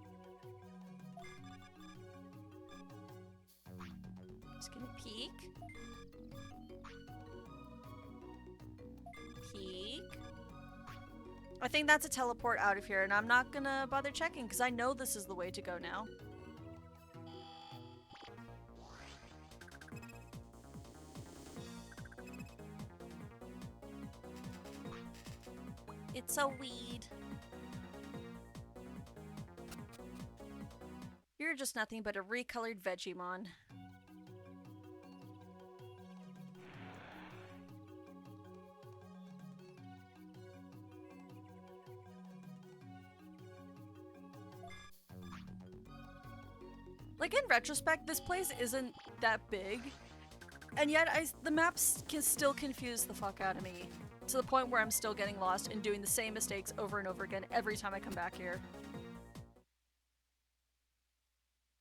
Just gonna peek. Peek. I think that's a teleport out of here, and I'm not gonna bother checking because I know this is the way to go now. It's a weed. You're just nothing but a recolored Vegemon. Like, in retrospect, this place isn't that big, and yet the maps can still confuse the fuck out of me, to the point where I'm still getting lost and doing the same mistakes over and over again every time I come back here.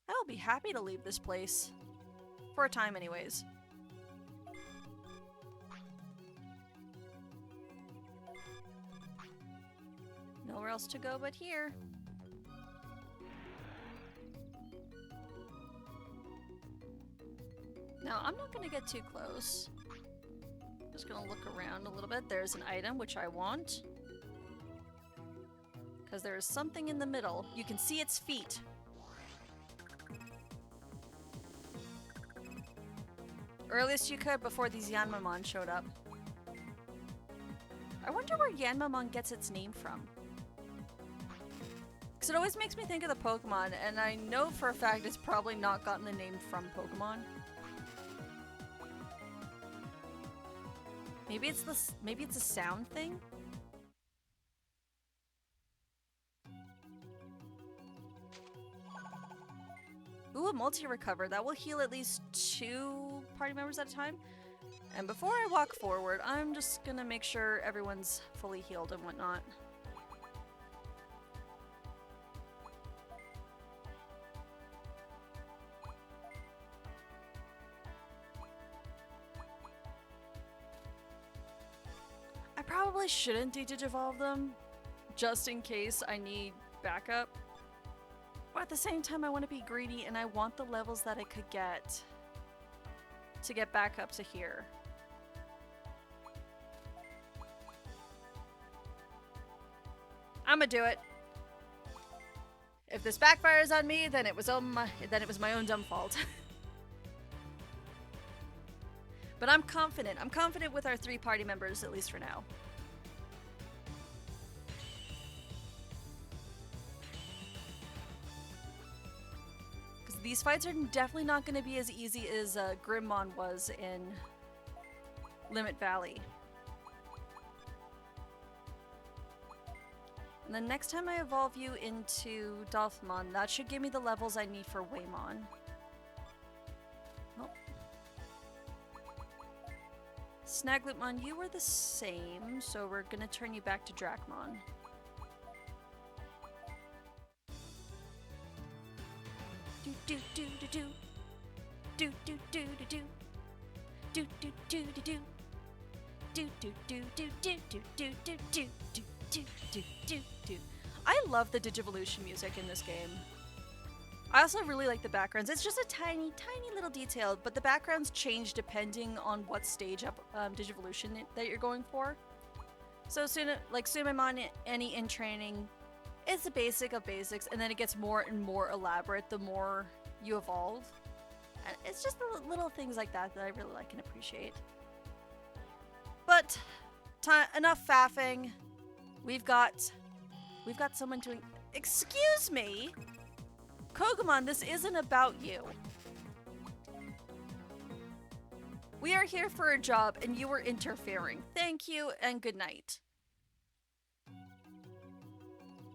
I'll be happy to leave this place. For a time anyways. Nowhere else to go but here. Now, I'm not gonna get too close. Just gonna look around a little bit. There's an item, which I want. Because there is something in the middle. You can see its feet. Or at least you could before these Yanmamon showed up. I wonder where Yanmamon gets its name from. Because it always makes me think of the Pokemon, and I know for a fact it's probably not gotten the name from Pokemon. Maybe it's a sound thing? Ooh, a multi-recover. That will heal at least 2 party members at a time. And before I walk forward, I'm just gonna make sure everyone's fully healed and whatnot. I probably shouldn't de-digivolve them, just in case I need backup. But at the same time, I want to be greedy and I want the levels that I could get to get back up to here. I'ma do it. If this backfires on me, then it was my own dumb fault. But I'm confident. I'm confident with our 3 party members, at least for now. Because these fights are definitely not going to be as easy as Grimmon was in Limit Valley. And then next time I evolve you into Dolphmon, that should give me the levels I need for Waymon. Oh. Snaglitmon, you were the same, so we're gonna turn you back to Dracmon. Do do do do do. Do do do do do. Do do do do do. Do do do do do do do do do do. Do. I love the Digivolution music in this game. I also really like the backgrounds. It's just a tiny, tiny little detail, but the backgrounds change depending on what stage of Digivolution that you're going for. So like Sumemon, any in training, it's the basic of basics, and then it gets more and more elaborate the more you evolve. And it's just the little things like that that I really like and appreciate. But enough faffing. We've got someone doing. Excuse me, Kogemon. This isn't about you. We are here for a job, and you were interfering. Thank you, and good night.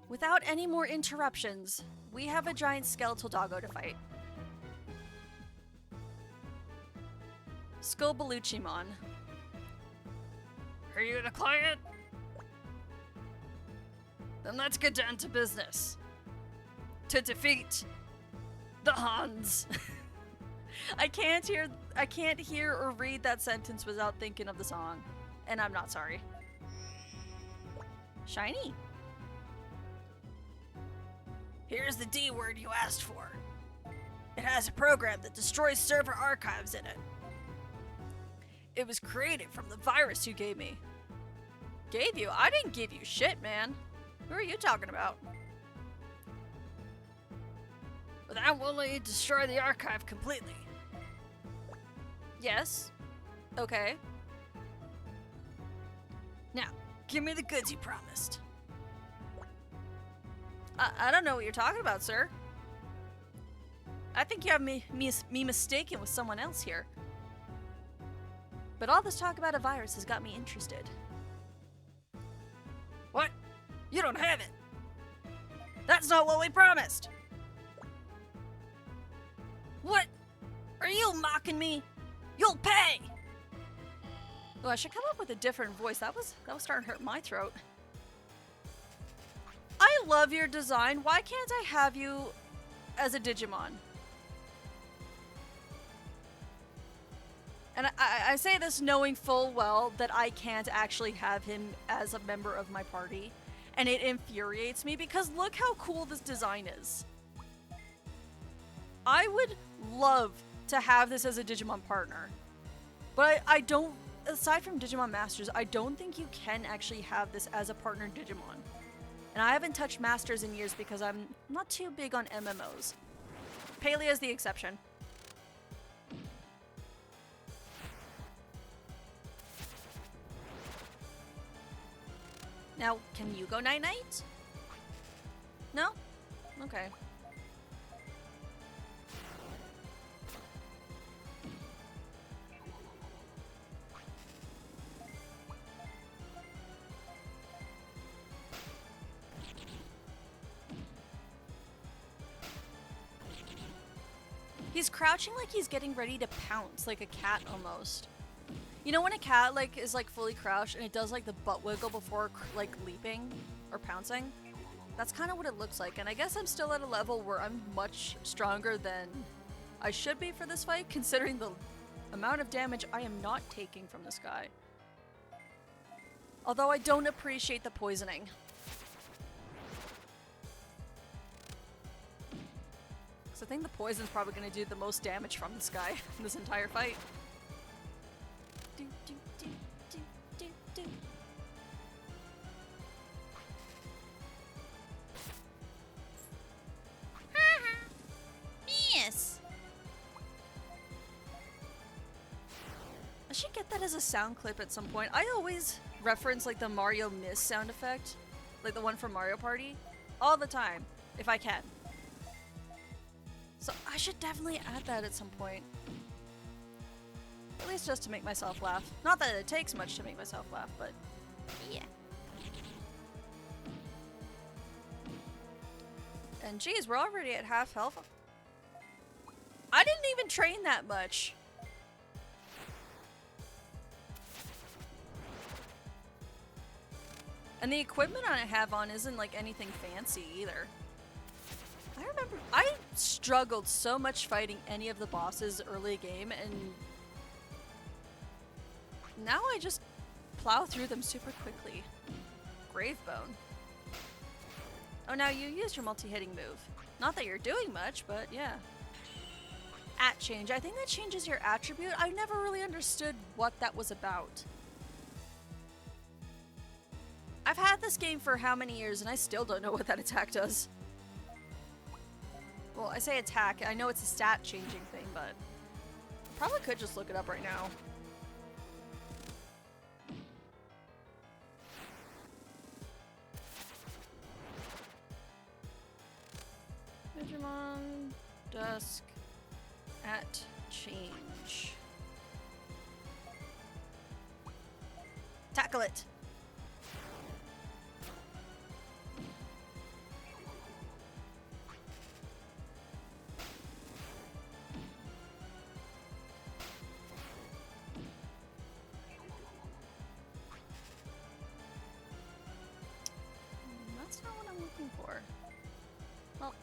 Without any more interruptions, we have a giant skeletal doggo to fight. Skullbaluchimon. Are you the client? Then let's get down to business. To defeat the Hans. I can't hear or read that sentence without thinking of the song. And I'm not sorry. Shiny. Here's the D word you asked for. It has a program that destroys server archives in it. It was created from the virus you gave me. Gave you? I didn't give you shit, man. Who are you talking about? But that will let you destroy the archive completely. Yes. Okay. Now, give me the goods you promised. I don't know what you're talking about, sir. I think you have me mistaken with someone else here. But all this talk about a virus has got me interested. What? You don't have it. That's not what we promised. What? Are you mocking me? You'll pay. Oh, I should come up with a different voice. That was starting to hurt my throat. I love your design. Why can't I have you as a Digimon? And I say this knowing full well that I can't actually have him as a member of my party. And it infuriates me because look how cool this design is. I would love to have this as a Digimon partner. But I don't, aside from Digimon Masters, I don't think you can actually have this as a partner Digimon. And I haven't touched Masters in years because I'm not too big on MMOs. Palea is the exception. Now, can you go night-night? No? Okay. He's crouching like he's getting ready to pounce, like a cat almost. You know when a cat is fully crouched and it does like the butt wiggle before like leaping or pouncing? That's kind of what it looks like, and I guess I'm still at a level where I'm much stronger than I should be for this fight, considering the amount of damage I am not taking from this guy. Although I don't appreciate the poisoning. So I think the poison's probably going to do the most damage from this guy in this entire fight. Do, do, do, do, do, do. should get that as a sound clip at some point. I always reference like the Mario Miss sound effect, like the one from Mario Party, all the time, if I can. So I should definitely add that at some point. At least just to make myself laugh. Not that it takes much to make myself laugh, but yeah. And geez, we're already at half health. I didn't even train that much. And the equipment I have on isn't like anything fancy either. I remember I struggled so much fighting any of the bosses early game, and now I just plow through them super quickly. Gravebone. Oh, now you used your multi-hitting move. Not that you're doing much, but yeah. At change. I think that changes your attribute. I never really understood what that was about. I've had this game for how many years and I still don't know what that attack does. Well, I say attack. I know it's a stat changing thing, but probably could just look it up right now. Digimon Dusk at change. Tackle it. That's not what I'm looking for. Well,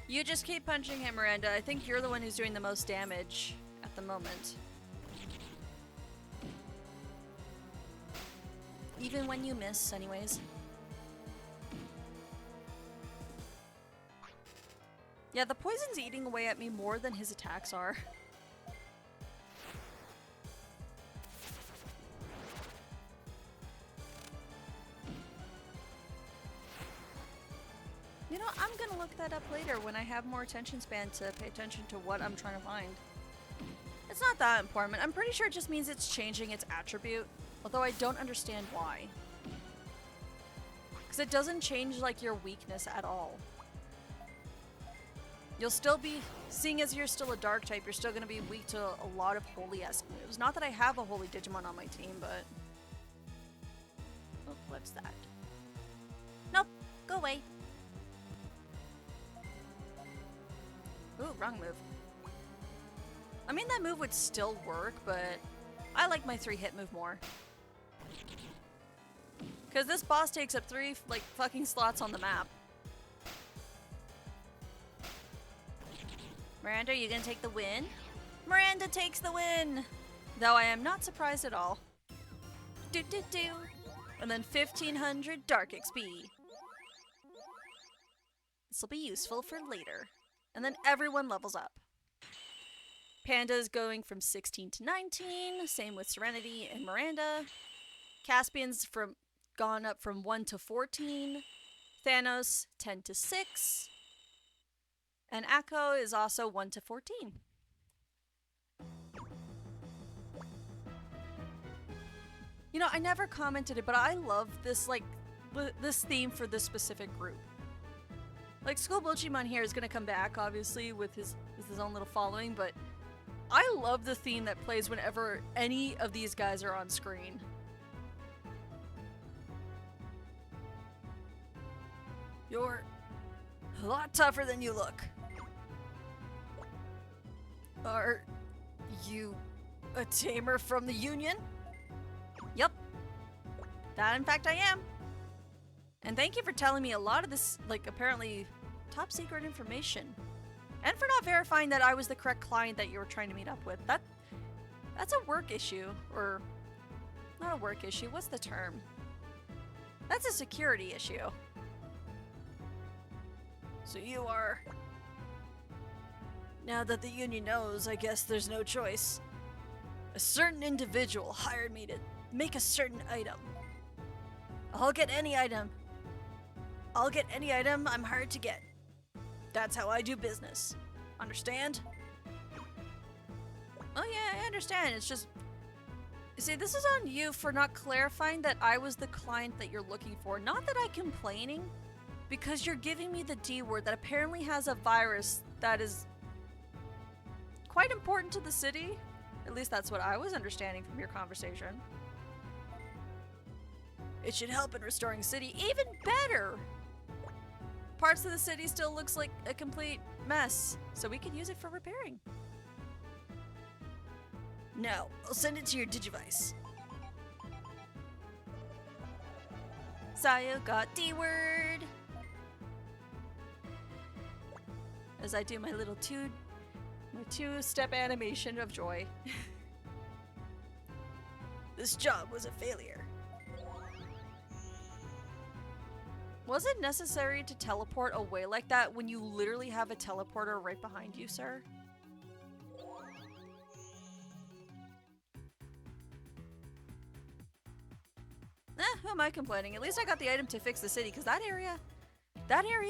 you just keep punching him, Miranda. I think you're the one who's doing the most damage at the moment. Even when you miss, anyways. Yeah, the poison's eating away at me more than his attacks are. You know, I'm gonna look that up later when I have more attention span to pay attention to what I'm trying to find. It's not that important. I'm pretty sure it just means it's changing its attribute, although I don't understand why. Because it doesn't change, like, your weakness at all. You'll still be, seeing as you're still a dark type, you're still gonna be weak to a lot of holy-esque moves. Not that I have a holy Digimon on my team, but... Oh, what's that? Nope, go away. Ooh, wrong move. I mean, that move would still work, but I like my 3-hit move more. Because this boss takes up 3, like, fucking slots on the map. Miranda, are you gonna take the win? Miranda takes the win! Though I am not surprised at all. Do-do-do. And then 1500 Dark XP. This will be useful for later. And then everyone levels up. Panda is going from 16 to 19, same with Serenity and Miranda. Caspian's gone up from 1 to 14. Thanos, 10 to 6. And Akko is also 1 to 14. You know, I never commented it, but I love this, like, this theme for this specific group. Like, School Digimon here is gonna come back, obviously, with his own little following, but I love the theme that plays whenever any of these guys are on screen. You're a lot tougher than you look. Are you a tamer from the Union? Yep. That, in fact, I am. And thank you for telling me a lot of this, like, apparently top secret information. And for not verifying that I was the correct client that you were trying to meet up with. That's a work issue. Or, not a work issue, what's the term? That's a security issue. So you are... Now that the Union knows, I guess there's no choice. A certain individual hired me to make a certain item. I'll get any item. I'm hard to get. That's how I do business. Understand? Oh yeah, I understand. It's just... See, this is on you for not clarifying that I was the client that you're looking for. Not that I'm complaining, because you're giving me the D word that apparently has a virus that is quite important to the city. At least that's what I was understanding from your conversation. It should help in restoring city even better. Parts of the city still looks like a complete mess, so we could use it for repairing. No, I'll send it to your Digivice. Sayo got D-word. As I do my little two-step animation of joy. This job was a failure. Was it necessary to teleport away like that when you literally have a teleporter right behind you, sir? Who am I complaining? At least I got the item to fix the city, because that area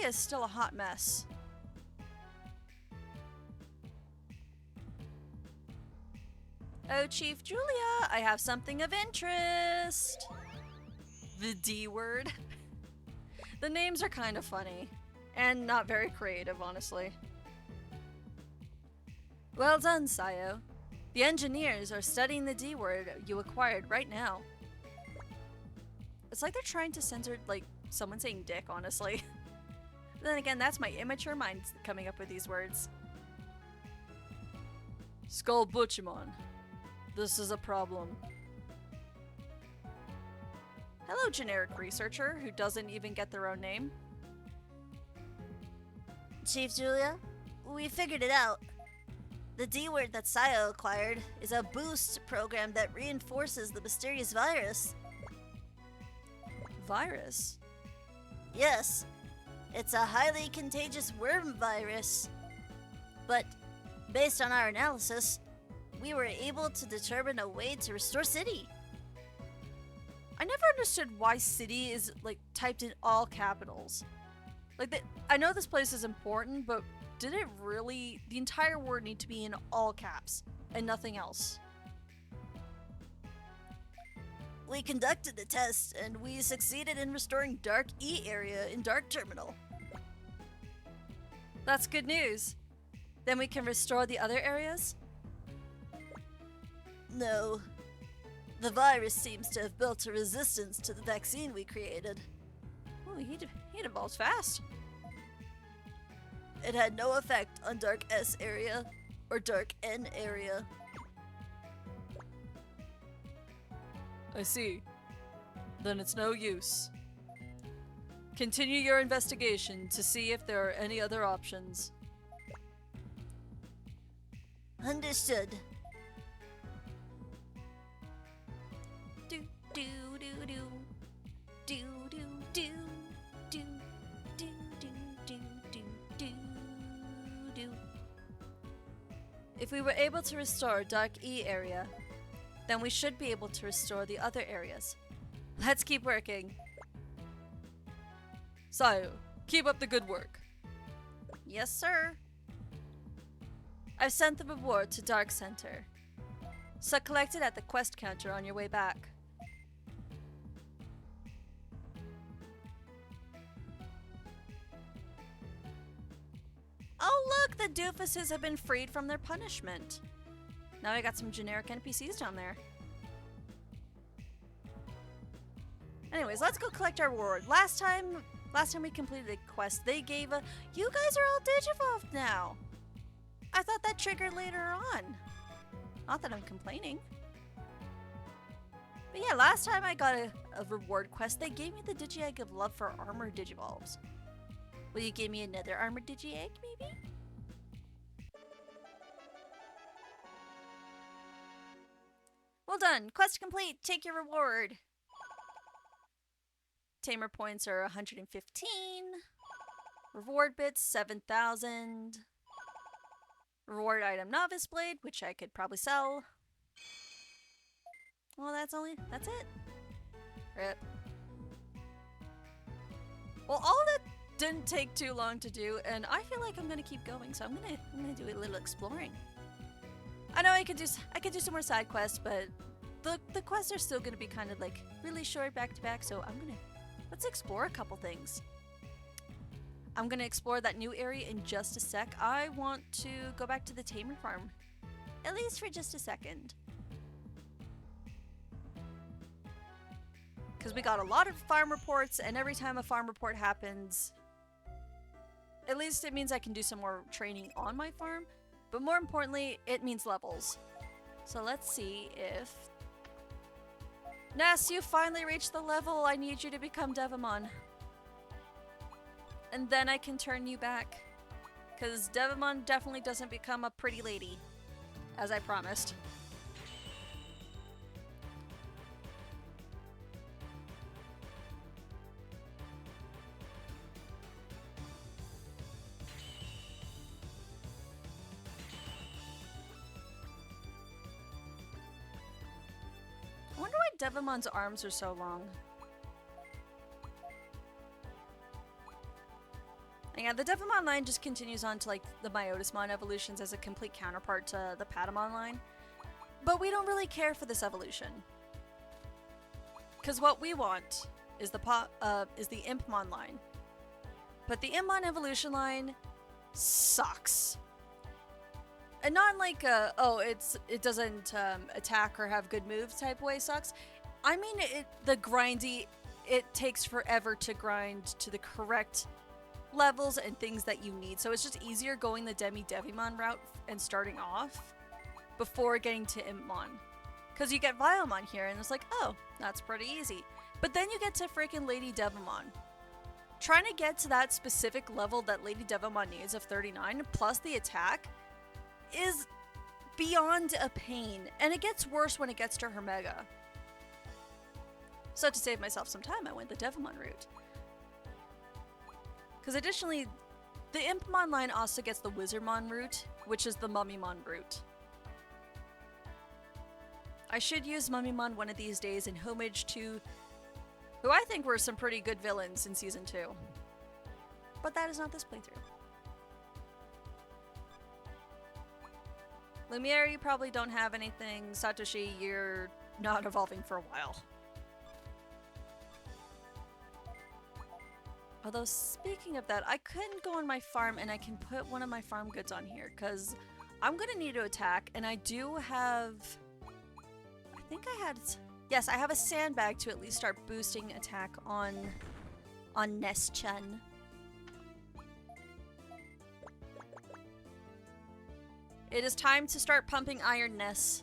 is still a hot mess. Oh, Chief Julia, I have something of interest. The D word. The names are kind of funny, and not very creative, honestly. Well done, Sayo. The engineers are studying the D word you acquired right now. It's like they're trying to censor, like, someone saying dick, honestly. Then again, that's my immature mind coming up with these words. Skull Butchimon. This is a problem. Hello, generic researcher who doesn't even get their own name. Chief Julia, we figured it out. The D-word that Sayo acquired is a boost program that reinforces the mysterious virus. Virus? Yes, it's a highly contagious worm virus. But based on our analysis, we were able to determine a way to restore city. I never understood why city is, like, typed in all capitals. Like, I know this place is important, but did it really... The entire word need to be in all caps, and nothing else? We conducted a test, and we succeeded in restoring Dark E area in Dark Terminal. That's good news. Then we can restore the other areas? No. The virus seems to have built a resistance to the vaccine we created. Oh, he evolves fast. It had no effect on Dark S area or Dark N area. I see. Then it's no use. Continue your investigation to see if there are any other options. Understood. Do do do do do do do do do do do do do do. If we were able to restore Dark E area, then we should be able to restore the other areas. Let's keep working. Sayo, keep up the good work. Yes, sir. I've sent the reward to Dark Center. So collect it at the quest counter on your way back. Oh look, the doofuses have been freed from their punishment. Now I got some generic NPCs down there. Anyways, let's go collect our reward. Last time we completed a quest, they gave a... You guys are all Digivolved now! I thought that triggered later on. Not that I'm complaining. But yeah, last time I got a reward quest, they gave me the Digi-Egg of Love for Armored Digivolves. Will you give me another Armored Digi-Egg, maybe? Well done! Quest complete! Take your reward! Tamer points are 115. Reward bits, 7,000. Reward item Novice Blade, which I could probably sell. Well, that's it. Rip. Well, all that didn't take too long to do, and I feel like I'm gonna keep going, so I'm gonna do a little exploring. I know I could do some more side quests, but the quests are still gonna be kind of like really short back to back. So let's explore a couple things. I'm gonna explore that new area in just a sec. I want to go back to the Tamer farm, at least for just a second. Because we got a lot of farm reports, and every time a farm report happens, at least it means I can do some more training on my farm. But more importantly, it means levels. So let's see if... Ness, you finally reached the level I need you to become Devimon. And then I can turn you back. Because Devimon definitely doesn't become a pretty lady, as I promised. I wonder why Devimon's arms are so long. And yeah, the Devimon line just continues on to like the Myotismon evolutions as a complete counterpart to the Patamon line. But we don't really care for this evolution. Because what we want is the Impmon line. But the Impmon evolution line sucks. And not like it doesn't attack or have good moves type way sucks. I mean the grindy, it takes forever to grind to the correct levels and things that you need. So it's just easier going the Devimon route and starting off before getting to Impmon. Because you get Vilemon here and it's like, oh, that's pretty easy. But then you get to freaking Lady Devimon. Trying to get to that specific level that Lady Devimon needs of 39 plus the attack is beyond a pain, and it gets worse when it gets to her Mega. So to save myself some time, I went the Devimon route. Because additionally, the Impmon line also gets the Wizardmon route, which is the Mummymon route. I should use Mummymon one of these days in homage to who I think were some pretty good villains in Season 2. But that is not this playthrough. Lumiere, you probably don't have anything. Satoshi, you're not evolving for a while. Although, speaking of that, I couldn't go on my farm and I can put one of my farm goods on here because I'm going to need to attack, and I do have... I think I had... Yes, I have a sandbag to at least start boosting attack on Ness-chan. It is time to start pumping Iron Ness.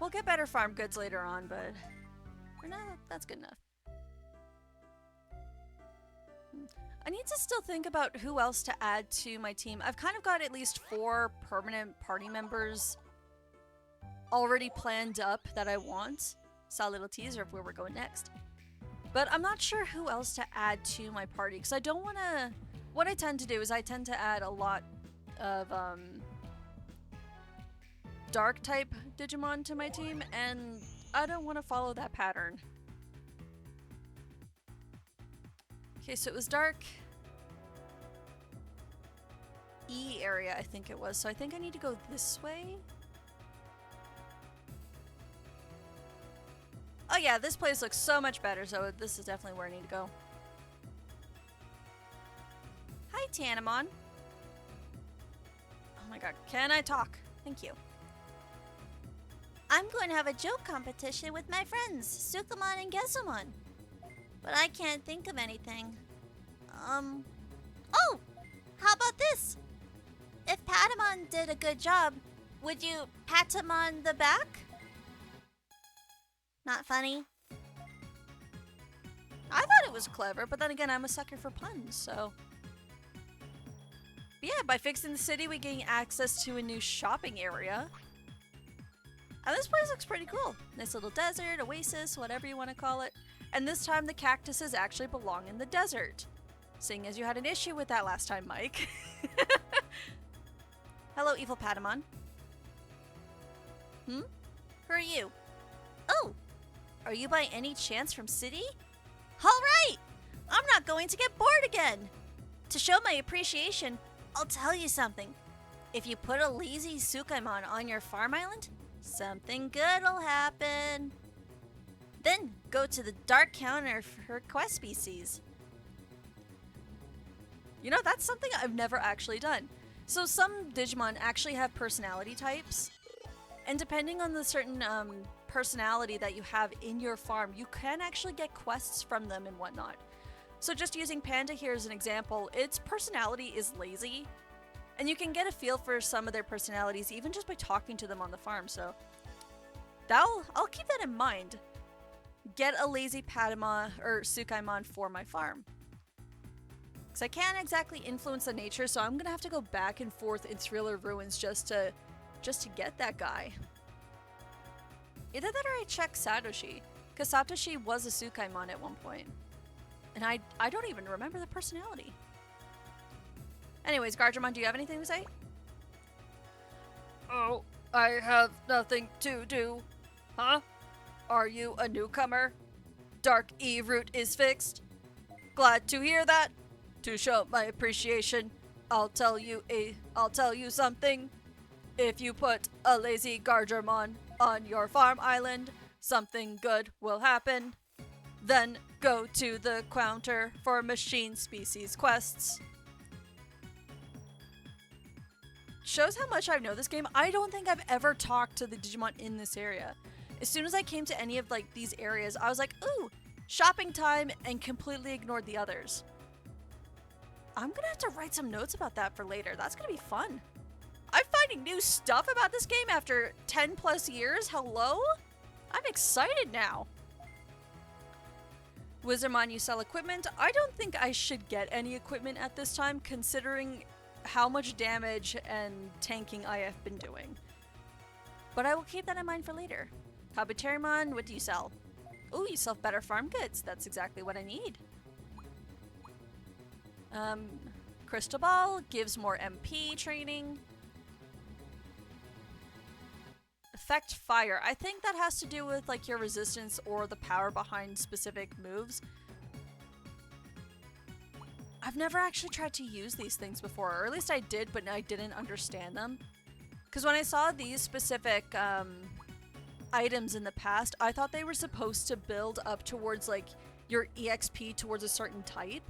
We'll get better farm goods later on, but for now, that's good enough. I need to still think about who else to add to my team. I've kind of got at least 4 permanent party members already planned up that I want. Saw a little teaser of where we're going next. But I'm not sure who else to add to my party, because I don't want to... What I tend to do is I tend to add a lot of dark type Digimon to my team, and I don't want to follow that pattern. Okay, so it was dark E area, I think it was. So I think I need to go this way. Oh yeah, this place looks so much better, so this is definitely where I need to go. Hi, Tanamon. Oh my god, can I talk? Thank you. I'm going to have a joke competition with my friends, Sukamon and Gessamon. But I can't think of anything. Oh! How about this? If Patamon did a good job, would you Patamon the back? Not funny. I thought it was clever, but then again, I'm a sucker for puns, so... But yeah, by fixing the city, we gain access to a new shopping area. And this place looks pretty cool. Nice little desert, oasis, whatever you want to call it. And this time, the cactuses actually belong in the desert. Seeing as you had an issue with that last time, Mike. Hello, evil Patamon. Who are you? Oh! are you by any chance from City? Alright! I'm not going to get bored again! To show my appreciation, I'll tell you something. If you put a lazy Sukaimon on your farm island, something good'll happen. Then go to the dark counter for quest species. You know, that's something I've never actually done. So some Digimon actually have personality types, and depending on the certain personality that you have in your farm, you can actually get quests from them and whatnot. So just using Panda here as an example, its personality is lazy, and you can get a feel for some of their personalities even just by talking to them on the farm, so I'll keep that in mind. Get a lazy Padma or Sukaimon for my farm. Because I can't exactly influence the nature, so I'm gonna have to go back and forth in Thriller Ruins just to get that guy. Either that or I check Satoshi, because Satoshi was a Sukaimon at one point. And I don't even remember the personality. Anyways, Garjamon, do you have anything to say? Oh, I have nothing to do. Huh? Are you a newcomer? Dark E route is fixed. Glad to hear that. To show my appreciation, I'll tell you something. If you put a lazy Garjamon on your farm island, something good will happen. Then go to the counter for machine species quests. Shows how much I know this game. I don't think I've ever talked to the Digimon in this area. As soon as I came to any of like these areas, I was like, ooh, shopping time, and completely ignored the others. I'm gonna have to write some notes about that for later. That's gonna be fun. I'm finding new stuff about this game after 10 plus years. Hello? I'm excited now. Wizardmon, you sell equipment. I don't think I should get any equipment at this time, considering how much damage and tanking I have been doing. But I will keep that in mind for later. Kabuterimon, what do you sell? Ooh, you sell better farm goods. That's exactly what I need. Crystal Ball gives more MP training. Effect Fire. I think that has to do with like your resistance or the power behind specific moves. I've never actually tried to use these things before, or at least I did, but I didn't understand them. Because when I saw these specific items in the past, I thought they were supposed to build up towards like your EXP towards a certain type.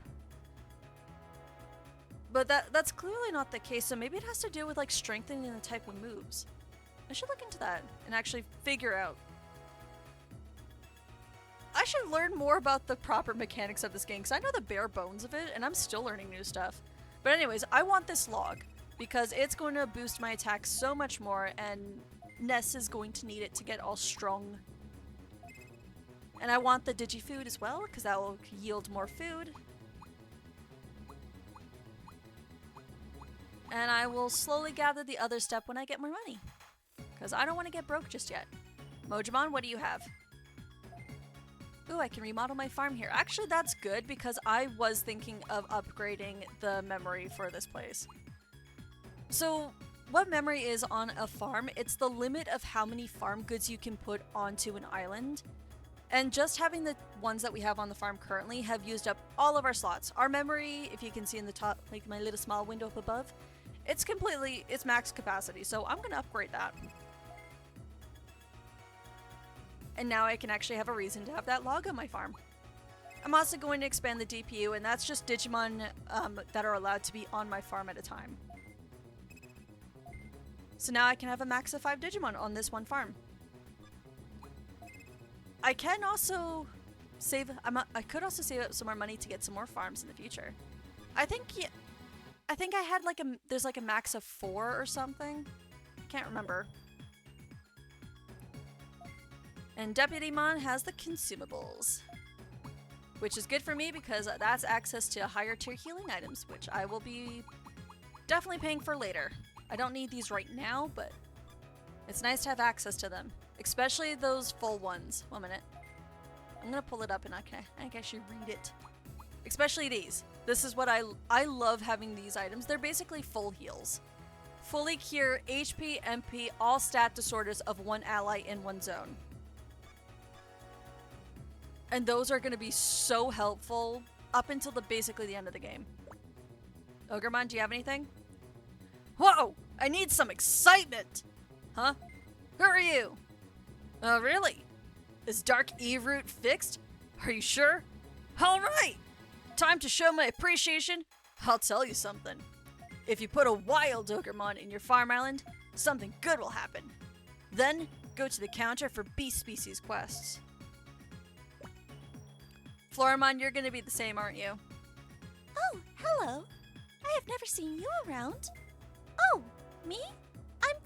But that's clearly not the case, so maybe it has to do with like strengthening the type of moves. I should look into that and actually figure out. I should learn more about the proper mechanics of this game, because I know the bare bones of it, and I'm still learning new stuff. But anyways, I want this log, because it's going to boost my attack so much more, and Ness is going to need it to get all strong. And I want the Digifood as well, because that will yield more food. And I will slowly gather the other step when I get more money, because I don't want to get broke just yet. Mojimon, what do you have? Ooh, I can remodel my farm here. Actually, that's good, because I was thinking of upgrading the memory for this place. So, what memory is on a farm? It's the limit of how many farm goods you can put onto an island. And just having the ones that we have on the farm currently have used up all of our slots. Our memory, if you can see in the top, like my little small window up above, it's max capacity, so I'm gonna upgrade that. And now I can actually have a reason to have that log on my farm. I'm also going to expand the DPU, and that's just Digimon that are allowed to be on my farm at a time. So now I can have a max of 5 Digimon on this one farm. I can also save, I could also save up some more money to get some more farms in the future. I think I had like there's like a max of 4 or something. I can't remember. And Deputymon has the consumables, which is good for me because that's access to higher tier healing items, which I will be definitely paying for later. I don't need these right now, but it's nice to have access to them, especially those full ones. 1 minute. I'm gonna pull it up and I think I should read it. Especially these. This is what I love having these items. They're basically full heals. Fully cure HP, MP, all stat disorders of one ally in one zone. And those are going to be so helpful up until basically the end of the game. Ogremon, do you have anything? Whoa! I need some excitement! Huh? Who are you? Oh, really? Is Dark Everoot fixed? Are you sure? Alright! Time to show my appreciation? I'll tell you something. If you put a wild Ogremon in your farm island, something good will happen. Then, go to the counter for beast species quests. Floramon, you're gonna be the same, aren't you? Oh, hello. I have never seen you around. Oh, me? I'm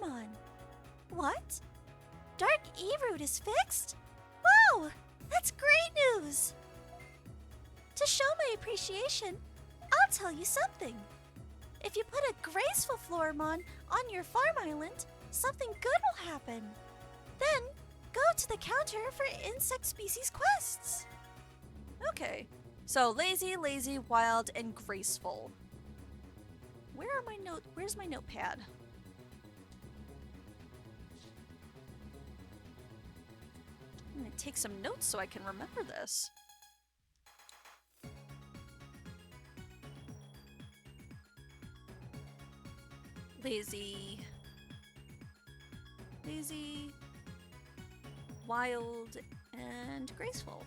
Floramon. What? Dark Everoot is fixed? Wow, that's great news. To show my appreciation, I'll tell you something. If you put a graceful Floramon on your farm island, something good will happen. Then, go to the counter for insect species quests. Okay. So, lazy, wild, and graceful. Where's my notepad? I'm gonna take some notes so I can remember this. Lazy, wild, and graceful.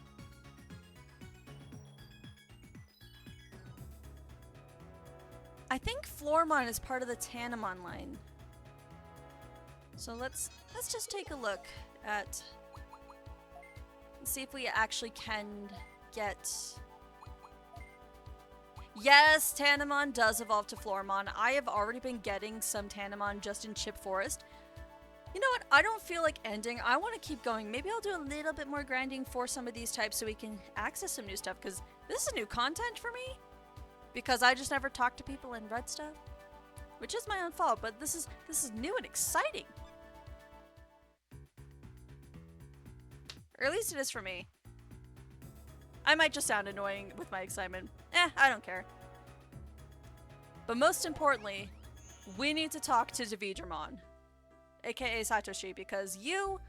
I think Floramon is part of the Tanamon line. So let's just take a look at, see if we actually can get. Yes, Tanamon does evolve to Floramon. I have already been getting some Tanamon just in Chip Forest. You know what? I don't feel like ending. I want to keep going. Maybe I'll do a little bit more grinding for some of these types so we can access some new stuff, because this is new content for me. Because I just never talked to people and read stuff. Which is my own fault, but this is new and exciting. Or at least it is for me. I might just sound annoying with my excitement. I don't care. But most importantly, we need to talk to Digimon, aka Satoshi, because you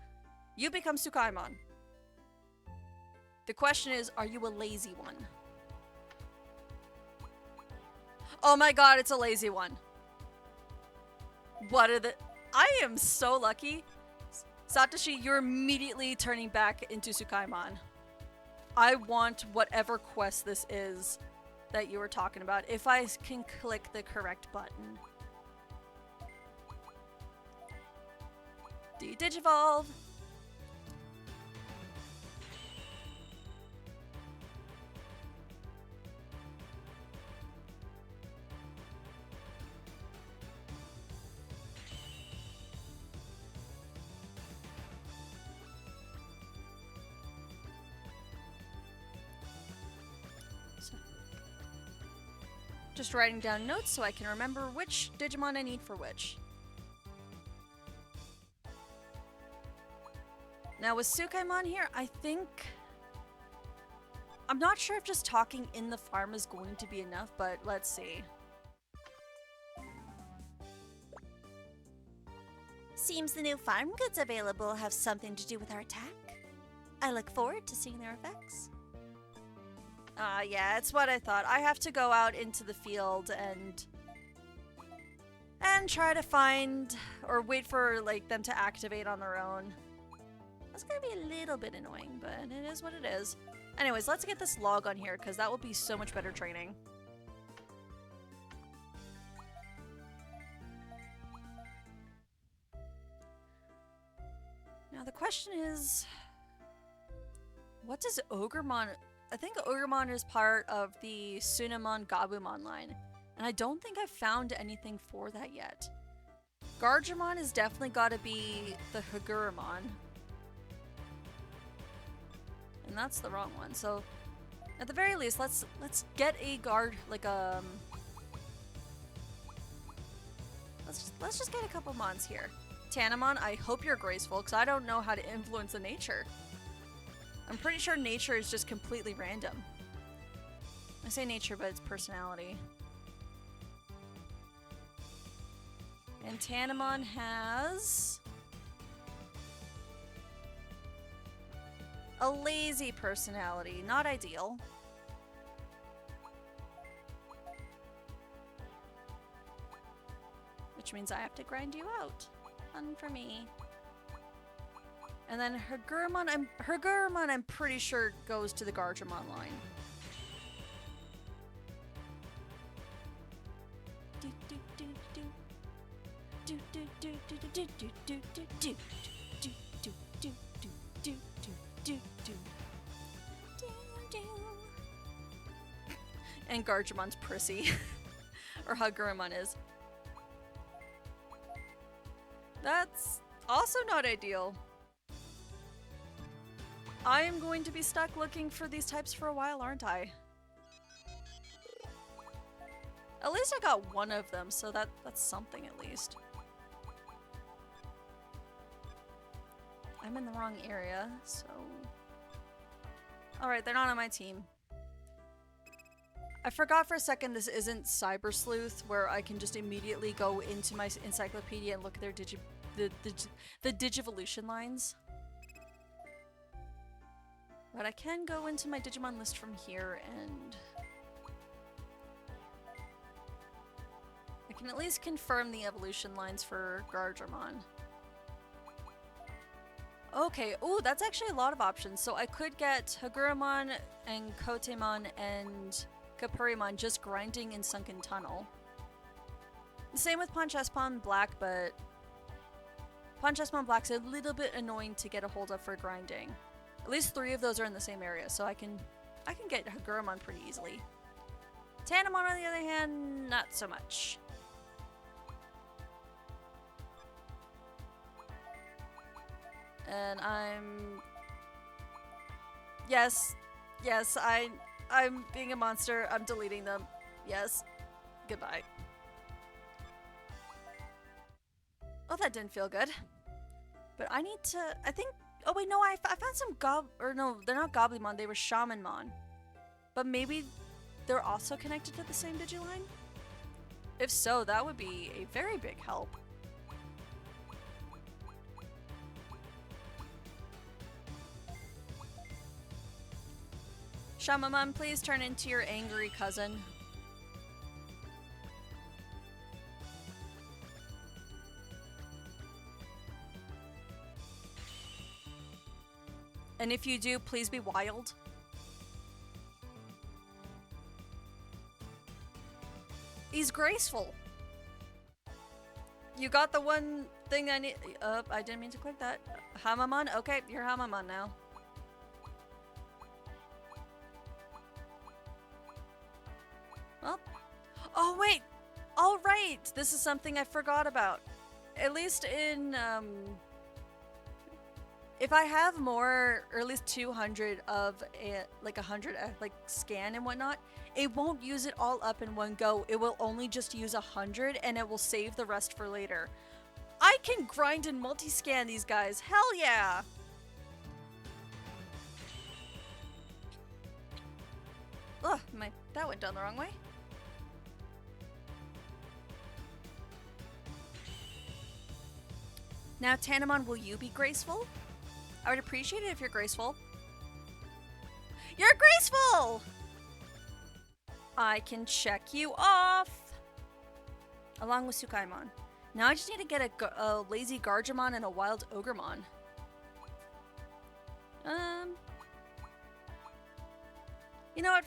become Tsukaimon. The question is, are you a lazy one? Oh my god, it's a lazy one. What are the... I am so lucky. Satoshi, you're immediately turning back into Tsukaimon. I want whatever quest this is that you were talking about, if I can click the correct button. Do you Digivolve? Just writing down notes so I can remember which Digimon I need for which. Now with Tsukaimon here, I think... I'm not sure if just talking in the farm is going to be enough, but let's see. Seems the new farm goods available have something to do with our attack. I look forward to seeing their effects. Yeah, it's what I thought. I have to go out into the field and try to find or wait for like them to activate on their own. That's gonna be a little bit annoying, but it is what it is. Anyways, let's get this log on here because that will be so much better training. Now the question is, what does Ogremon... I think Ogremon is part of the Sunamon Gabumon line, and I don't think I've found anything for that yet. Gargemon has definitely got to be the Hagurumon. And that's the wrong one, so at the very least, let's get a guard, like let's just get a couple mons here. Tanamon, I hope you're graceful, because I don't know how to influence the nature. I'm pretty sure nature is just completely random. I say nature, but it's personality. And Tanamon has... A lazy personality, not ideal. Which means I have to grind you out. Fun for me. And then Hagurumon I'm pretty sure goes to the Gargemon line. And Gargemon's prissy. Or Hagurumon is. That's also not ideal. I am going to be stuck looking for these types for a while, aren't I? At least I got one of them, so that's something at least. I'm in the wrong area, so... Alright, they're not on my team. I forgot for a second this isn't Cyber Sleuth, where I can just immediately go into my encyclopedia and look at their the Digivolution lines. But I can go into my Digimon list from here and... I can at least confirm the evolution lines for Gargemon. Okay, ooh, that's actually a lot of options. So I could get Hagurumon and Kotemon and Kapurimon just grinding in Sunken Tunnel. Same with Ponchespon Black, but Ponchespon Black's a little bit annoying to get a hold of for grinding. At least 3 of those are in the same area, so I can get Hagurumon pretty easily. Tanamon, on the other hand, not so much. And yes, I'm being a monster. I'm deleting them. Yes. Goodbye. Oh, that didn't feel good. But I need to, I think, oh wait, no, I found some no, they're not Goblimon, they were Shamanmon. But maybe they're also connected to the same Digiline? If so, that would be a very big help. Chamomile, please turn into your angry cousin. And if you do, please be wild. He's graceful. You got the one thing I need. I didn't mean to click that. Hamamon? Okay, you're Hamamon now. Well, oh wait! Alright! This is something I forgot about. At least in, if I have more, or at least 200 of a, like 100, like scan and whatnot, it won't use it all up in one go. It will only just use 100 and it will save the rest for later. I can grind and multi-scan these guys. Hell yeah! Ugh, that went down the wrong way. Now, Tanamon, will you be graceful? I would appreciate it if you're graceful. You're graceful! I can check you off. Along with Sukaimon. Now I just need to get a lazy Gargemon and a wild Ogremon. You know what,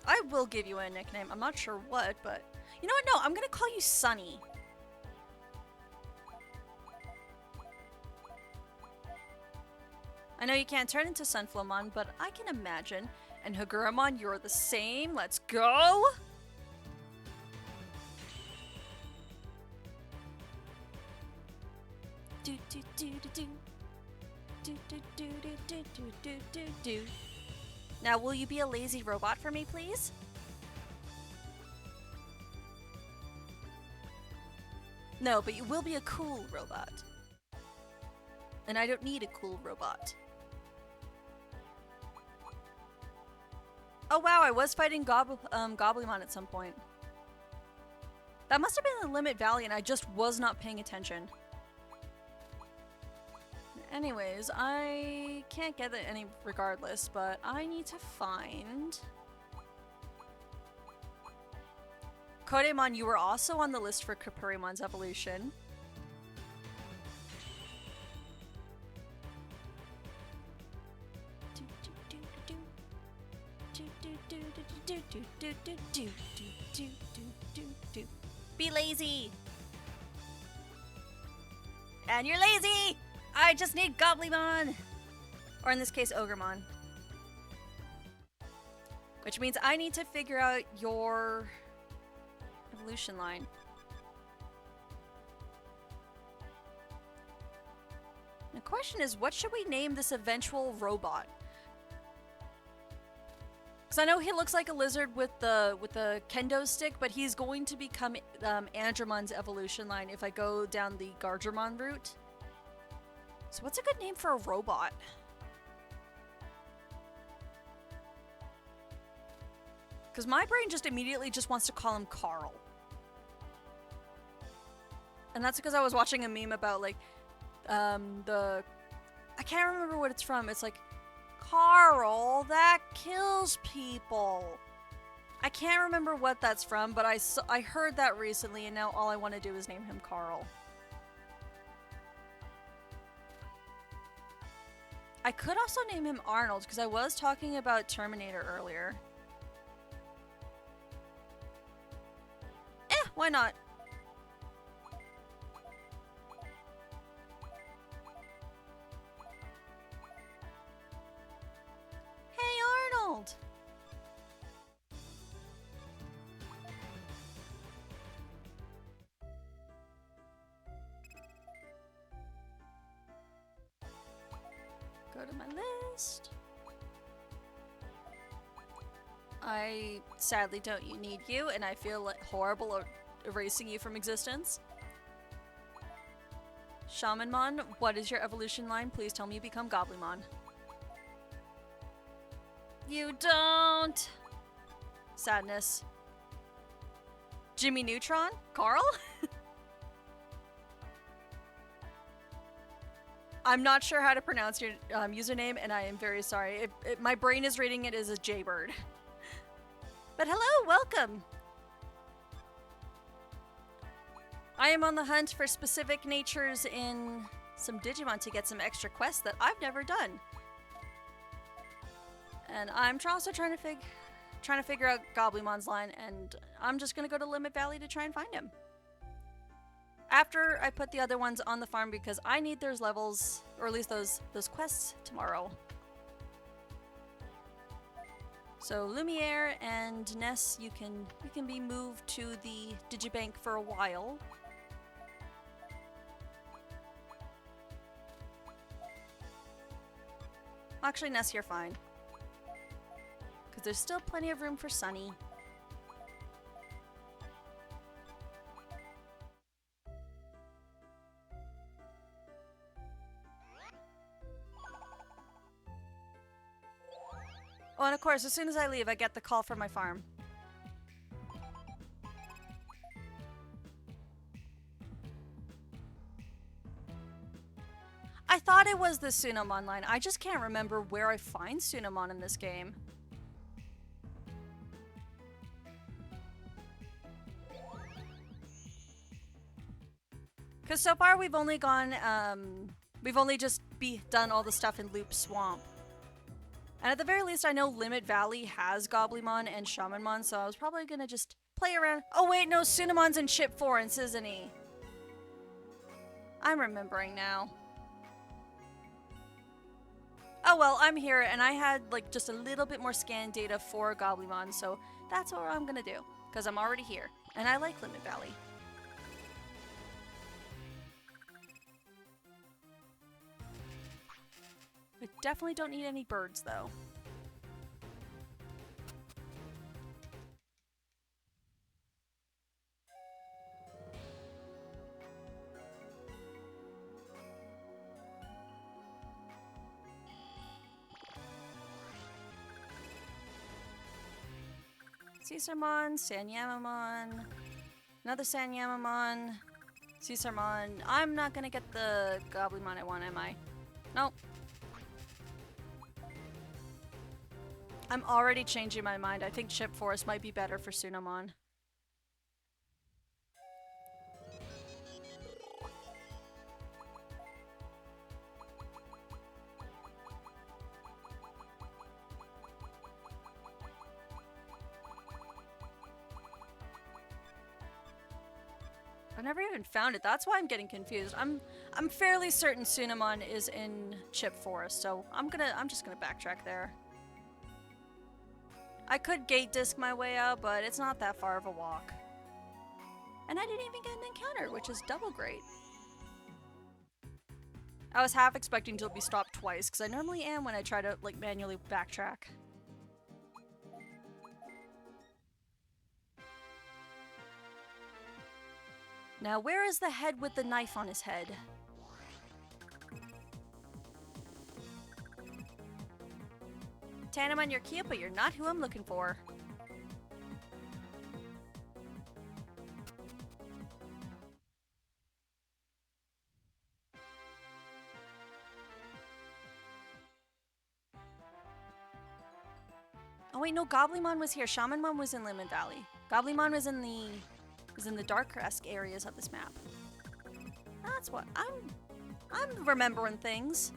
I will give you a nickname. I'm not sure what, but... You know what, no, I'm gonna call you Sunny. I know you can't turn into Sunflowmon, but I can imagine. And Hagurumon, you're the same. Let's go! Do do do do do. Do do do do do do do do do. Now, will you be a lazy robot for me, please? No, but you will be a cool robot. And I don't need a cool robot. Oh wow, I was fighting Goblimon at some point. That must have been in the Limit Valley and I just was not paying attention. Anyways, I can't get it any regardless, but I need to find... Kodemon, you were also on the list for Kapurimon's evolution. Be lazy! And you're lazy! I just need Goblymon! Or in this case, Ogremon. Which means I need to figure out your evolution line. The question is, what should we name this eventual robot? Because I know he looks like a lizard with the kendo stick, but he's going to become Andromon's evolution line if I go down the Gargermon route. So what's a good name for a robot? Because my brain just immediately just wants to call him Carl. And that's because I was watching a meme about like I can't remember what it's from. It's like, Carl, that kills people. I can't remember what that's from, but I heard that recently, and now all I want to do is name him Carl. I could also name him Arnold, because I was talking about Terminator earlier. Why not? Hey, Arnold! Go to my list. I sadly don't need you, and I feel like horrible erasing you from existence. Shamanmon, what is your evolution line? Please tell me you become Goblymon. You don't! Sadness. Jimmy Neutron? Carl? I'm not sure how to pronounce your username, and I am very sorry. My brain is reading it as a Jaybird. But hello, welcome! I am on the hunt for specific natures in some Digimon to get some extra quests that I've never done. And I'm also trying to figure out Goblymon's line, and I'm just gonna go to Limit Valley to try and find him. After I put the other ones on the farm, because I need those levels, or at least those quests tomorrow. So Lumiere and Ness, you can be moved to the Digibank for a while. Actually, Ness, you're fine. Because there's still plenty of room for Sunny. Oh, and of course, as soon as I leave, I get the call from my farm. I thought it was the Sunamon line. I just can't remember where I find Sunamon in this game. Because so far we've only gone, we've only just done all the stuff in Loop Swamp. And at the very least, I know Limit Valley has Goblymon and Shamanmon, so I was probably gonna just play around. Oh wait, no, Sunamon's in Chip Forest, isn't he? I'm remembering now. Oh well, I'm here, and I had like just a little bit more scan data for Goblymon, so that's what I'm gonna do. Because I'm already here, and I like Limit Valley. I definitely don't need any birds, though. Caesarmon, Sanyamamon, another Sanyamamon, Caesarmon. I'm not gonna get the Goblymon I want, am I? Nope. I'm already changing my mind. I think Chip Forest might be better for Sunamon. I've never even found it. That's why I'm getting confused. I'm fairly certain Sunamon is in Chip Forest, so I'm just gonna backtrack there. I could gate disc my way out, but it's not that far of a walk. And I didn't even get an encounter, which is double great. I was half expecting to be stopped twice, because I normally am when I try to like manually backtrack. Now, where is the head with the knife on his head? Tanamon, you're cute, but you're not who I'm looking for. Oh wait, no, Goblymon was here. Shamanmon was in Limit Valley. Goblymon was in the Dark-esque areas of this map. That's what I'm remembering things.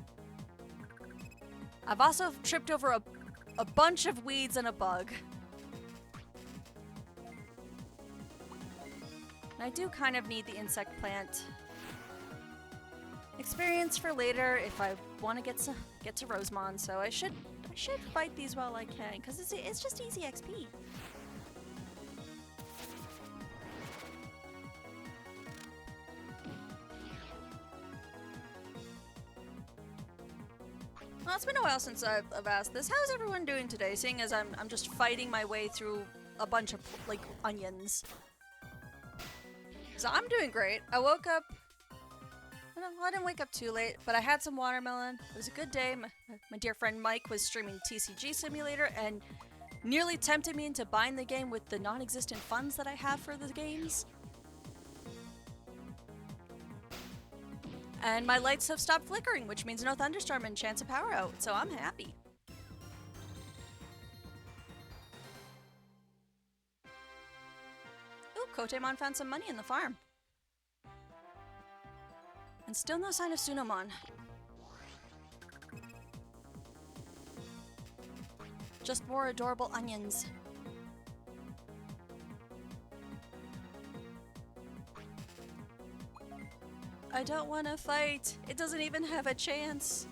I've also tripped over a bunch of weeds and a bug. And I do kind of need the insect plant experience for later if I want to get to Rosemon, so I should fight these while I can, because it's just easy XP. Well, it's been a while since I've asked this. How's everyone doing today, seeing as I'm just fighting my way through a bunch of, like, onions? So I'm doing great. I woke up... Well, I didn't wake up too late, but I had some watermelon. It was a good day. My dear friend Mike was streaming TCG Simulator and nearly tempted me into buying the game with the non-existent funds that I have for the games. And my lights have stopped flickering, which means no thunderstorm and chance of power out, so I'm happy. Ooh, Kotemon found some money in the farm. And still no sign of Sunamon. Just more adorable onions. I don't want to fight. It doesn't even have a chance.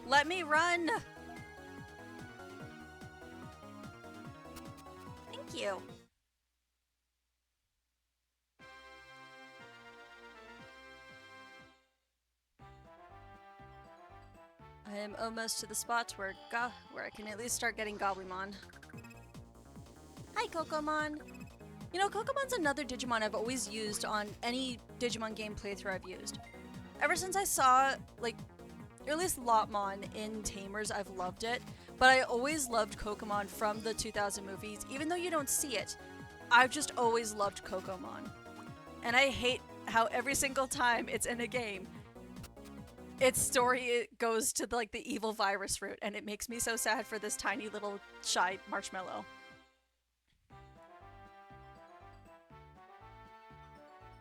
Let me run. Thank you. I am almost to the spot where I can at least start getting Goblymon. Hi, Kokomon. You know, Kokomon's another Digimon I've always used on any Digimon game playthrough I've used. Ever since I saw, like, or at least Lotmon in Tamers, I've loved it. But I always loved Kokomon from the 2000 movies. Even though you don't see it, I've just always loved Kokomon. And I hate how every single time it's in a game, its story goes to, like, the evil virus route. And it makes me so sad for this tiny little shy marshmallow.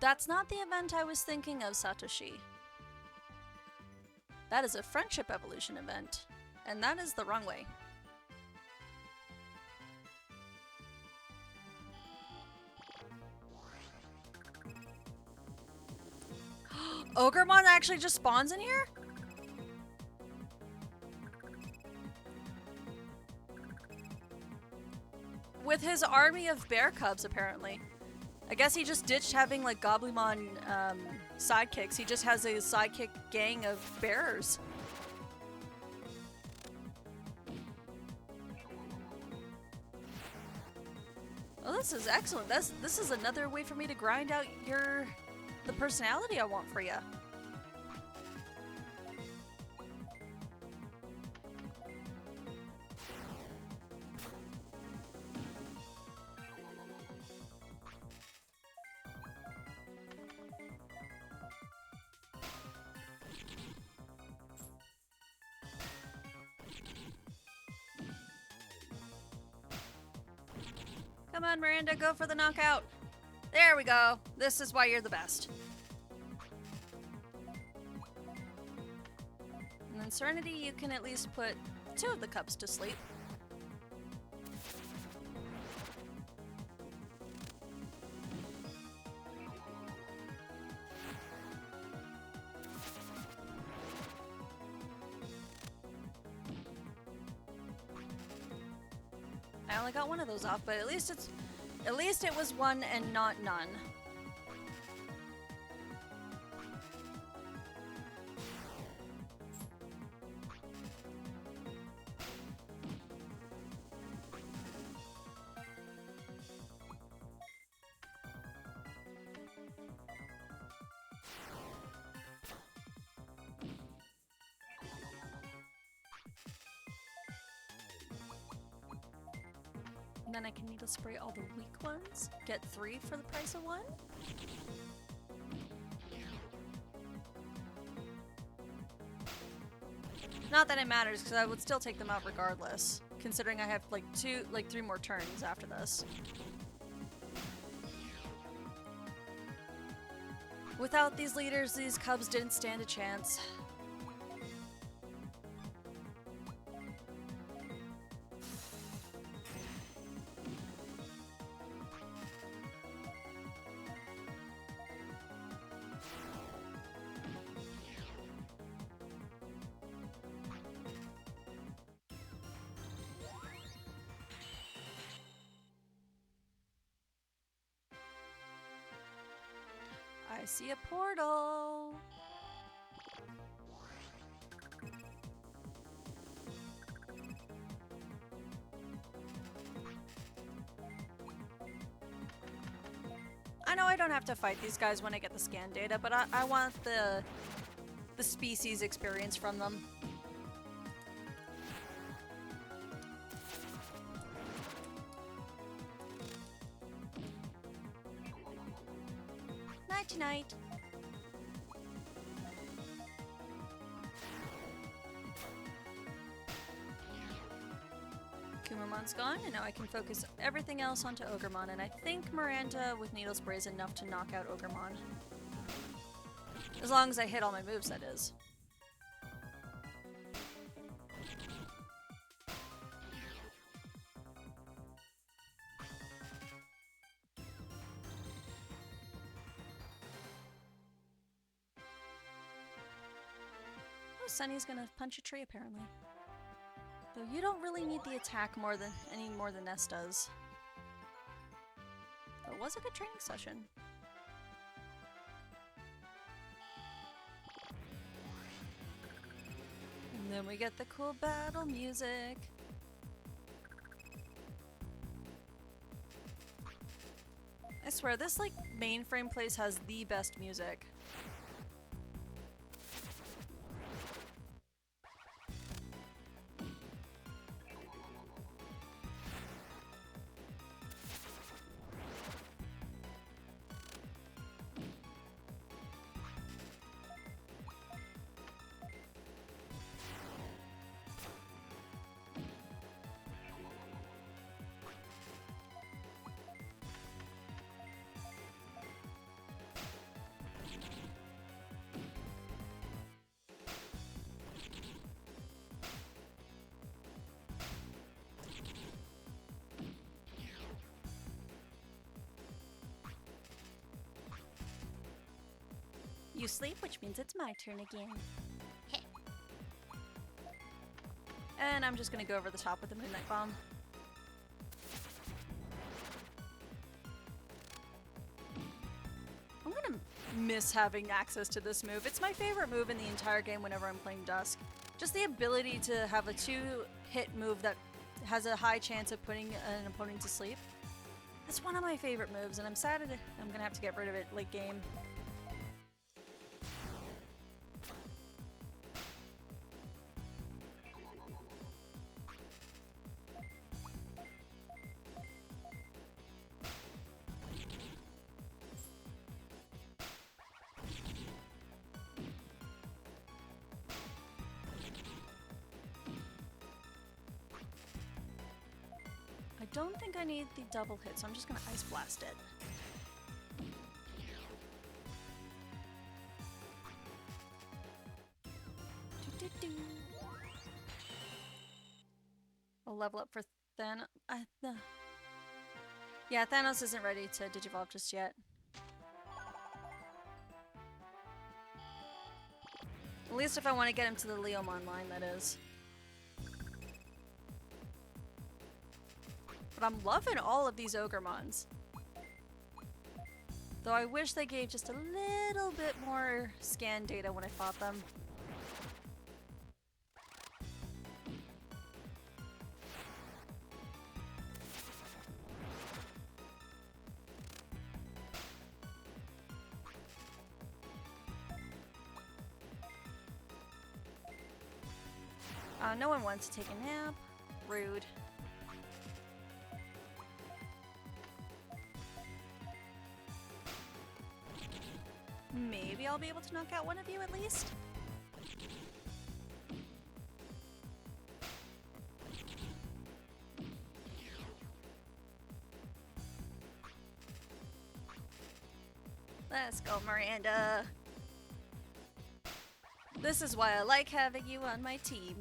That's not the event I was thinking of, Satoshi. That is a friendship evolution event, and that is the wrong way. Ogremon actually just spawns in here? With his army of bear cubs, apparently. I guess he just ditched having, like, Goblymon sidekicks. He just has a sidekick gang of bearers. Well, this is excellent. This is another way for me to grind out the personality I want for you. Come on, Miranda, go for the knockout. There we go. This is why you're the best. And then Serenity, you can at least put 2 of the cubs to sleep. I only got 1 of those off, but at least it was 1 and not none. And then I can needle spray all the weak ones. Get 3 for the price of 1. Not that it matters, because I would still take them out regardless, considering I have like 3 more turns after this. Without these leaders, these cubs didn't stand a chance. I see a portal. I know I don't have to fight these guys when I get the scan data, but I want the species experience from them. Night. Kumamon's gone, and now I can focus everything else onto Ogremon, and I think Miranda with Needle Spray is enough to knock out Ogremon. As long as I hit all my moves, that is. Sunny's gonna punch a tree, apparently. Though you don't really need the attack any more than Ness does. Though it was a good training session. And then we get the cool battle music. I swear, this like mainframe place has the best music. You sleep, which means it's my turn again. Heh. And I'm just gonna go over the top with the Midnight Bomb. I'm gonna miss having access to this move. It's my favorite move in the entire game whenever I'm playing Dusk. Just the ability to have a 2-hit move that has a high chance of putting an opponent to sleep. That's one of my favorite moves, and I'm sad I'm gonna have to get rid of it late game. I don't think I need the double hit, so I'm just gonna Ice Blast it. I'll level up for Thanos. Yeah, Thanos isn't ready to Digivolve just yet. At least if I want to get him to the Leomon line, that is. But I'm loving all of these Ogremons. Though I wish they gave just a little bit more scan data when I fought them. No one wants to take a nap. Rude. Maybe I'll be able to knock out one of you at least? Let's go, Miranda. This is why I like having you on my team.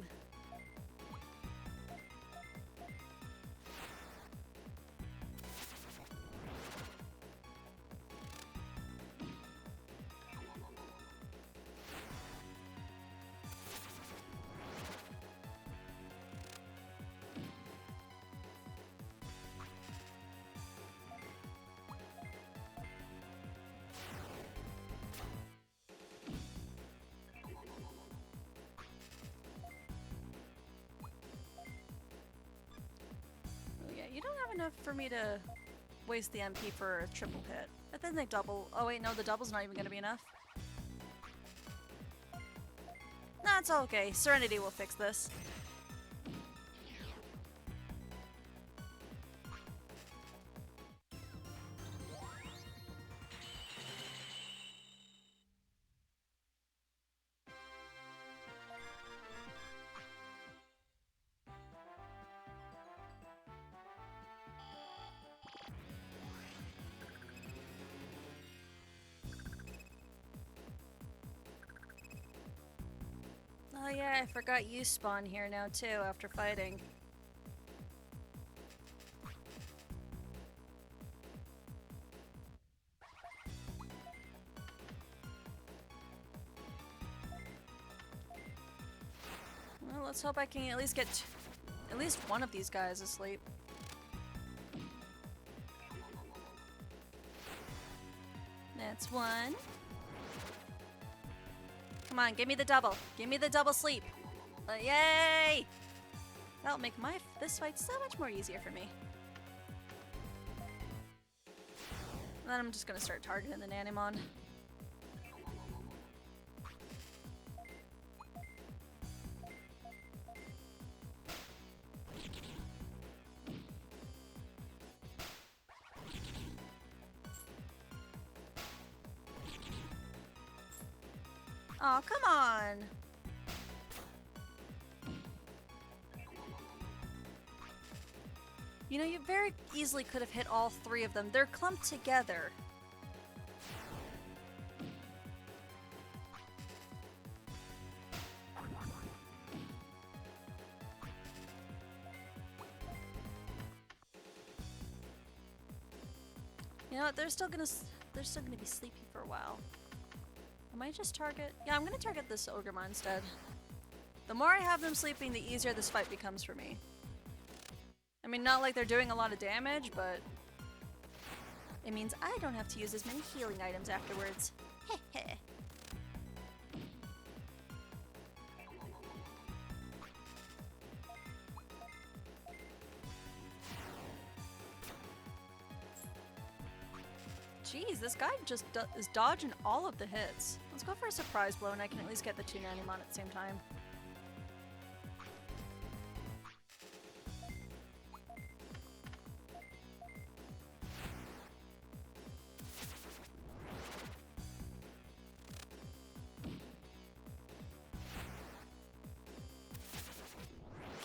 You don't have enough for me to waste the MP for a triple hit. But then they double. Oh wait, no, the double's not even gonna be enough. Nah, it's all okay. Serenity will fix this. Oh yeah, I forgot you spawn here now too after fighting. Well, let's hope I can at least get at least one of these guys asleep. That's one. Come on, give me the double. Give me the double sleep. Yay! That'll make this fight so much more easier for me. And then I'm just gonna start targeting the Nanimon. Oh, come on! You know, you very easily could have hit all three of them. They're clumped together. You know what? They're still gonna be sleepy for a while. I might just target... Yeah, I'm gonna target this Ogremon instead. The more I have them sleeping, the easier this fight becomes for me. I mean, not like they're doing a lot of damage, but... it means I don't have to use as many healing items afterwards. Heh heh. Jeez, this guy just is dodging all of the hits. Let's go for a surprise blow and I can at least get the two Nanimon at the same time.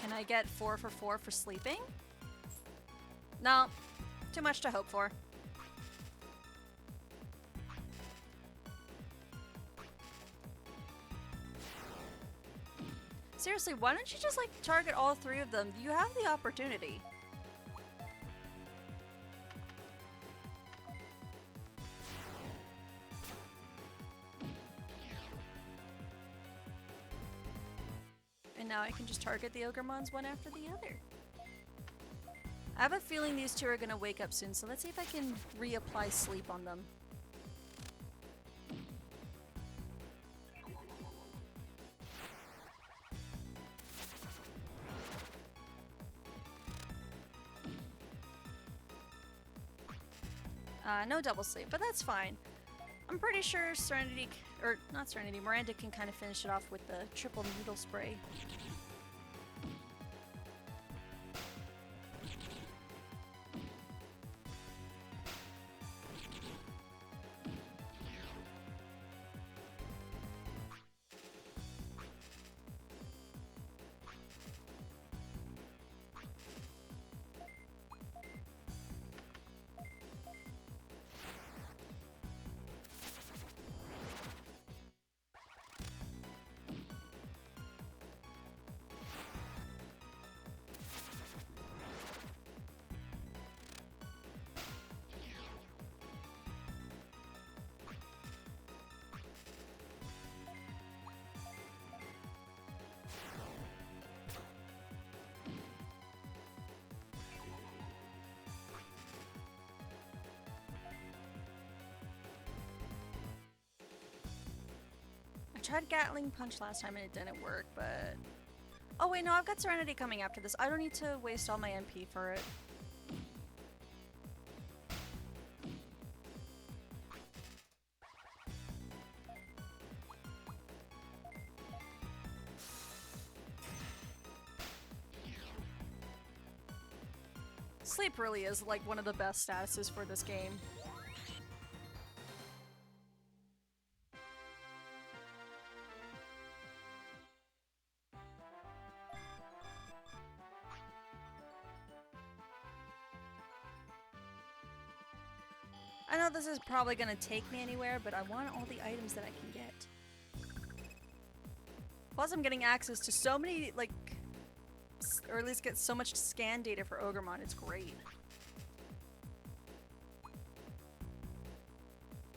Can I get 4 for 4 for sleeping? No, too much to hope for. Seriously, why don't you just like target all three of them? You have the opportunity. And now I can just target the Ogremons one after the other. I have a feeling these two are gonna wake up soon, so let's see if I can reapply sleep on them. No double sleep, but that's fine. I'm pretty sure Serenity, or not Serenity, Miranda can kind of finish it off with the triple needle spray. I tried Gatling Punch last time and it didn't work, but... Oh wait, no, I've got Serenity coming after this. I don't need to waste all my MP for it. Sleep really is like one of the best statuses for this game. I know this is probably gonna take me anywhere, but I want all the items that I can get. Plus I'm getting access to so many, like, or at least get so much scan data for Ogremon, it's great.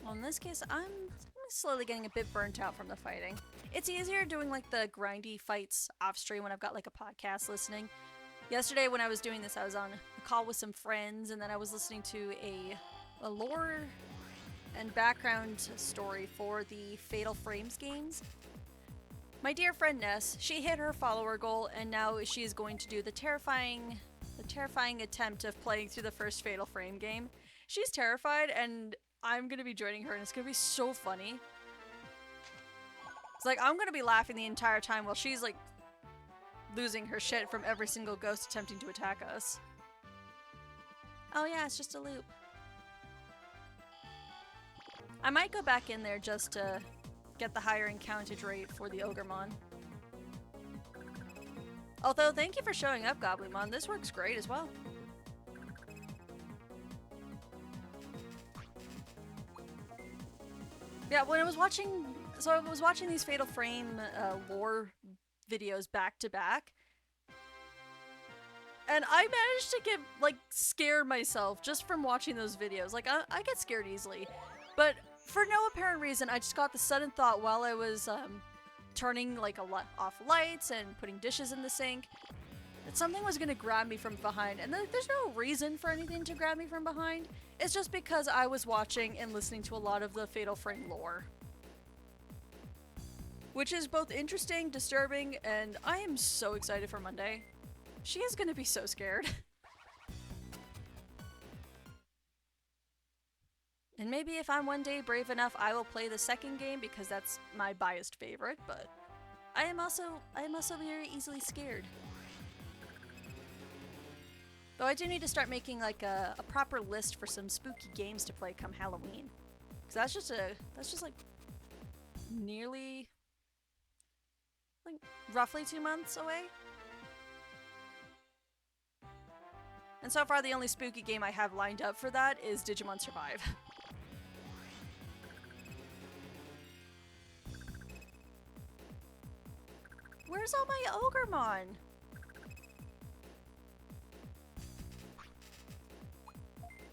Well, in this case, I'm slowly getting a bit burnt out from the fighting. It's easier doing like the grindy fights off stream when I've got like a podcast listening. Yesterday when I was doing this, I was on a call with some friends and then I was listening to a lore and background story for the Fatal Frames games. My dear friend Ness, she hit her follower goal and now she is going to do the terrifying attempt of playing through the first Fatal Frame game. She's terrified and I'm gonna be joining her and it's gonna be so funny. It's like I'm gonna be laughing the entire time while she's like losing her shit from every single ghost attempting to attack us. Oh yeah, it's just a loop. I might go back in there just to get the higher encountage rate for the Ogremon. Although, thank you for showing up, Goblinmon. This works great as well. Yeah, when I was watching... So I was watching these Fatal Frame lore videos back to back. And I managed to get, like, scare myself just from watching those videos. Like, I get scared easily. But for no apparent reason, I just got the sudden thought while I was turning like off lights and putting dishes in the sink that something was gonna grab me from behind. And there's no reason for anything to grab me from behind. It's just because I was watching and listening to a lot of the Fatal Frame lore. Which is both interesting, disturbing, and I am so excited for Monday. She is gonna be so scared. And maybe if I'm one day brave enough, I will play the second game because that's my biased favorite, but I am also very easily scared. Though I do need to start making like a proper list for some spooky games to play come Halloween. Cause that's just like nearly like roughly 2 months away. And so far the only spooky game I have lined up for that is Digimon Survive. Where's all my Ogremon?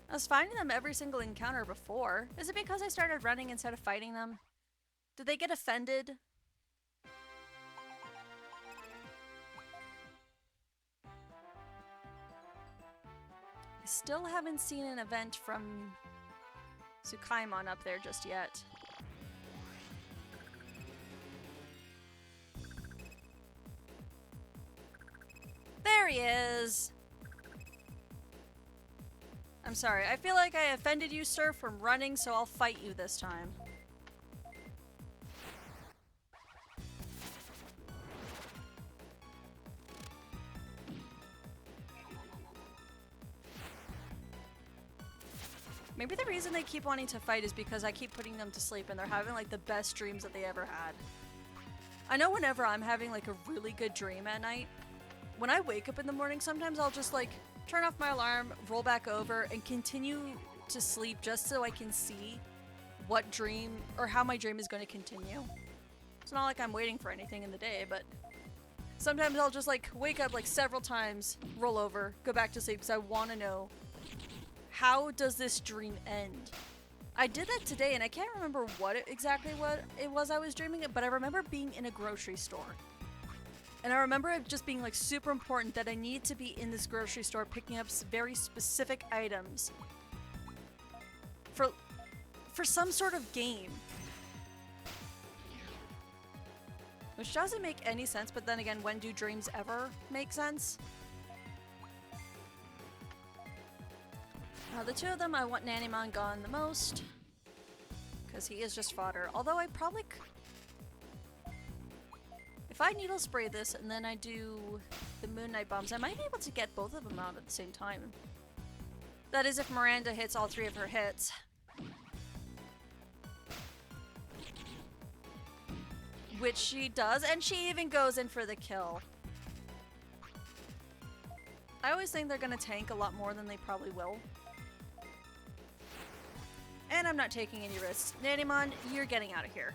I was finding them every single encounter before. Is it because I started running instead of fighting them? Did they get offended? I still haven't seen an event from Tsukaimon up there just yet. There he is! I'm sorry, I feel like I offended you, sir, from running, so I'll fight you this time. Maybe the reason they keep wanting to fight is because I keep putting them to sleep and they're having like the best dreams that they ever had. I know whenever I'm having like a really good dream at night, when I wake up in the morning, sometimes I'll just like turn off my alarm, roll back over, and continue to sleep just so I can see what dream or how my dream is going to continue. It's not like I'm waiting for anything in the day, but sometimes I'll just like wake up like several times, roll over, go back to sleep because I want to know, how does this dream end? I did that today and I can't remember what it was I was dreaming, but I remember being in a grocery store. And I remember it just being like super important that I needed to be in this grocery store picking up very specific items for some sort of game. Which doesn't make any sense, but then again, when do dreams ever make sense? The two of them, I want Nannymon gone the most, because he is just fodder. Although I probably... If I needle spray this and then I do the Moon Knight bombs, I might be able to get both of them out at the same time. That is if Miranda hits all 3 of her hits. Which she does, and she even goes in for the kill. I always think they're gonna tank a lot more than they probably will. And I'm not taking any risks. Nannymon, you're getting out of here.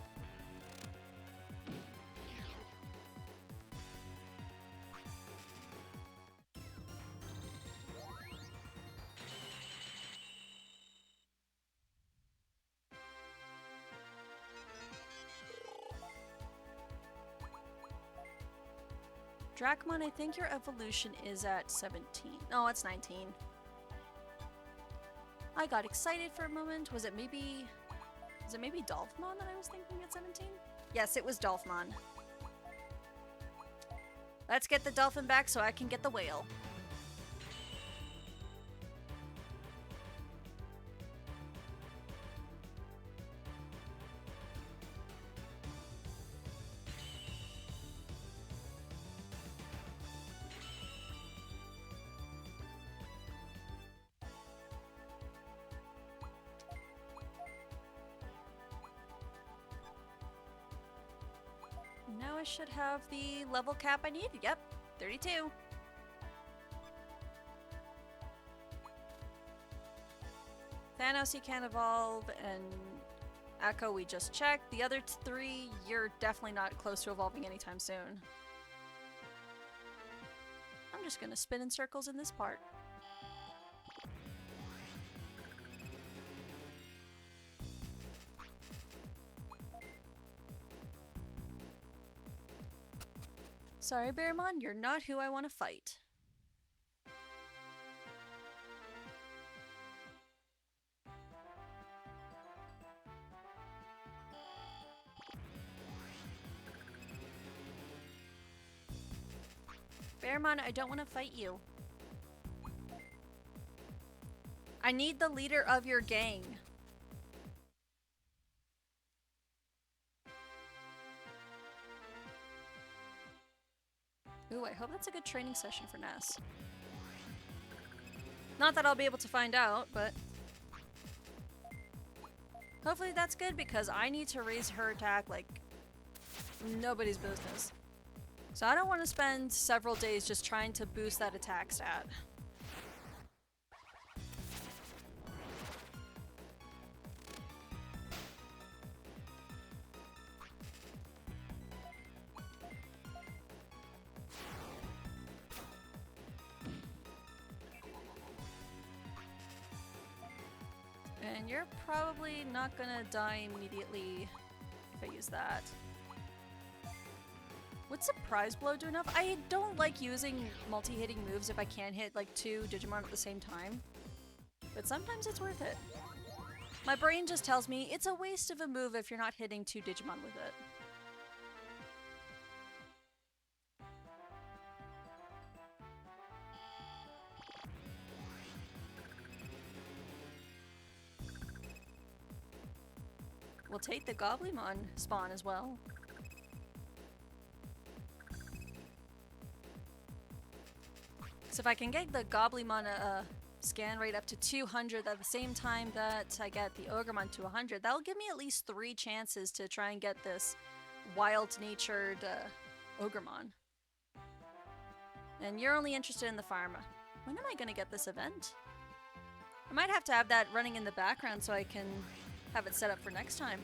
Dracmon, I think your evolution is at 17. No, it's 19. I got excited for a moment. Was it maybe Dolphmon that I was thinking at 17? Yes, it was Dolphmon. Let's get the dolphin back so I can get the whale. Now I should have the level cap I need. Yep, 32. Thanos, he can't evolve, and Echo, we just checked. The other 3, you're definitely not close to evolving anytime soon. I'm just gonna spin in circles in this part. Sorry, Bearmon, you're not who I want to fight. Bearmon, I don't want to fight you. I need the leader of your gang. Ooh, I hope that's a good training session for Ness. Not that I'll be able to find out, but hopefully that's good because I need to raise her attack like nobody's business. So I don't want to spend several days just trying to boost that attack stat. And you're probably not gonna die immediately if I use that. Would Surprise Blow do enough? I don't like using multi-hitting moves if I can't hit like 2 Digimon at the same time. But sometimes it's worth it. My brain just tells me it's a waste of a move if you're not hitting 2 Digimon with it. We'll take the Goblymon spawn as well. So if I can get the Goblymon scan rate up to 200 at the same time that I get the Ogremon to 100, that'll give me at least 3 chances to try and get this wild-natured Ogremon. And you're only interested in the farm. When am I gonna get this event? I might have to have that running in the background so I can have it set up for next time.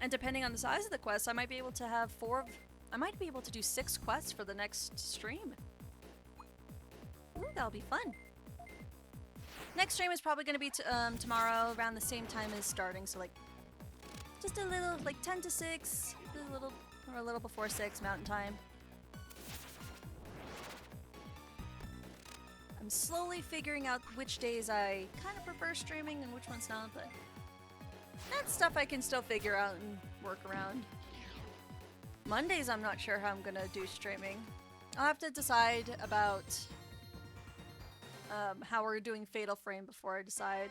And depending on the size of the quest, I might be able to have I might be able to do 6 quests for the next stream. Ooh, that'll be fun. Next stream is probably going to be tomorrow around the same time as starting, so like just a little, like 10 to 6, a little before 6 Mountain Time. I'm slowly figuring out which days I kind of prefer streaming and which ones not, but that's stuff I can still figure out and work around. Mondays, I'm not sure how I'm gonna do streaming. I'll have to decide about how we're doing Fatal Frame before I decide.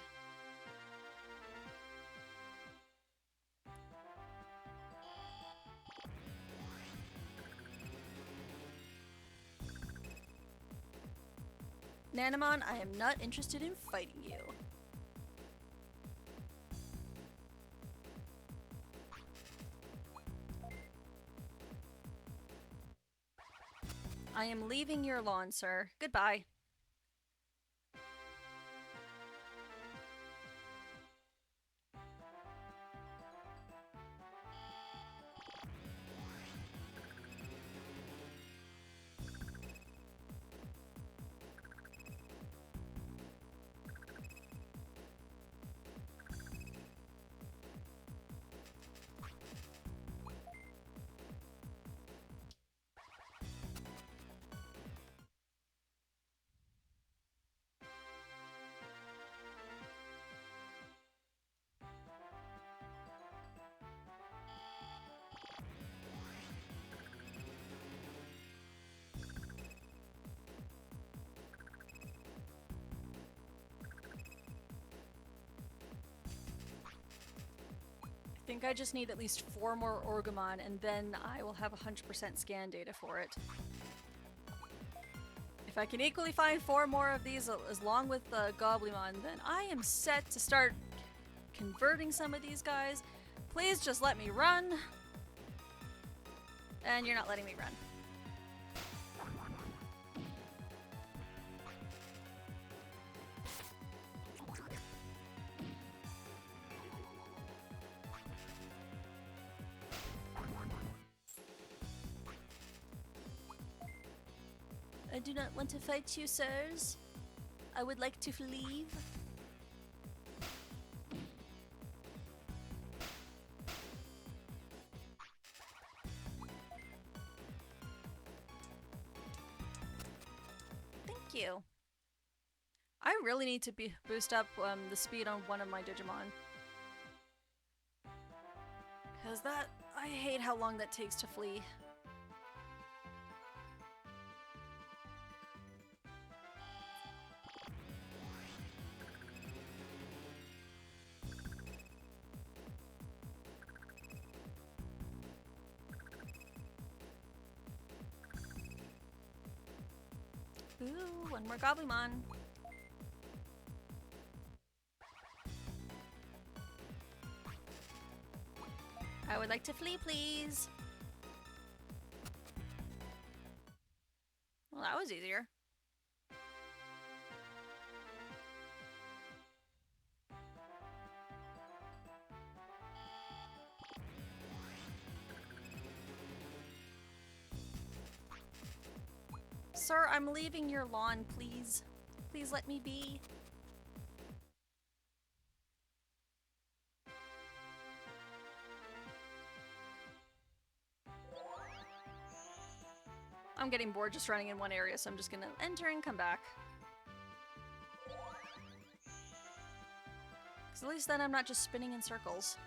Nanamon, I am not interested in fighting you. I am leaving your lawn, sir. Goodbye. I think I just need at least 4 more Orgamon, and then I will have 100% scan data for it. If I can equally find 4 more of these along with Goblymon, then I am set to start converting some of these guys. Please just let me run. And you're not letting me run. I do not want to fight you, sirs. I would like to leave. Thank you. I really need to boost up the speed on one of my Digimon. Because I hate how long that takes to flee. Ooh, one more Goblymon. I would like to flee, please. Well, that was easier. Sir, I'm leaving your lawn, please. Please let me be. I'm getting bored just running in one area, so I'm just gonna enter and come back. Because at least then I'm not just spinning in circles.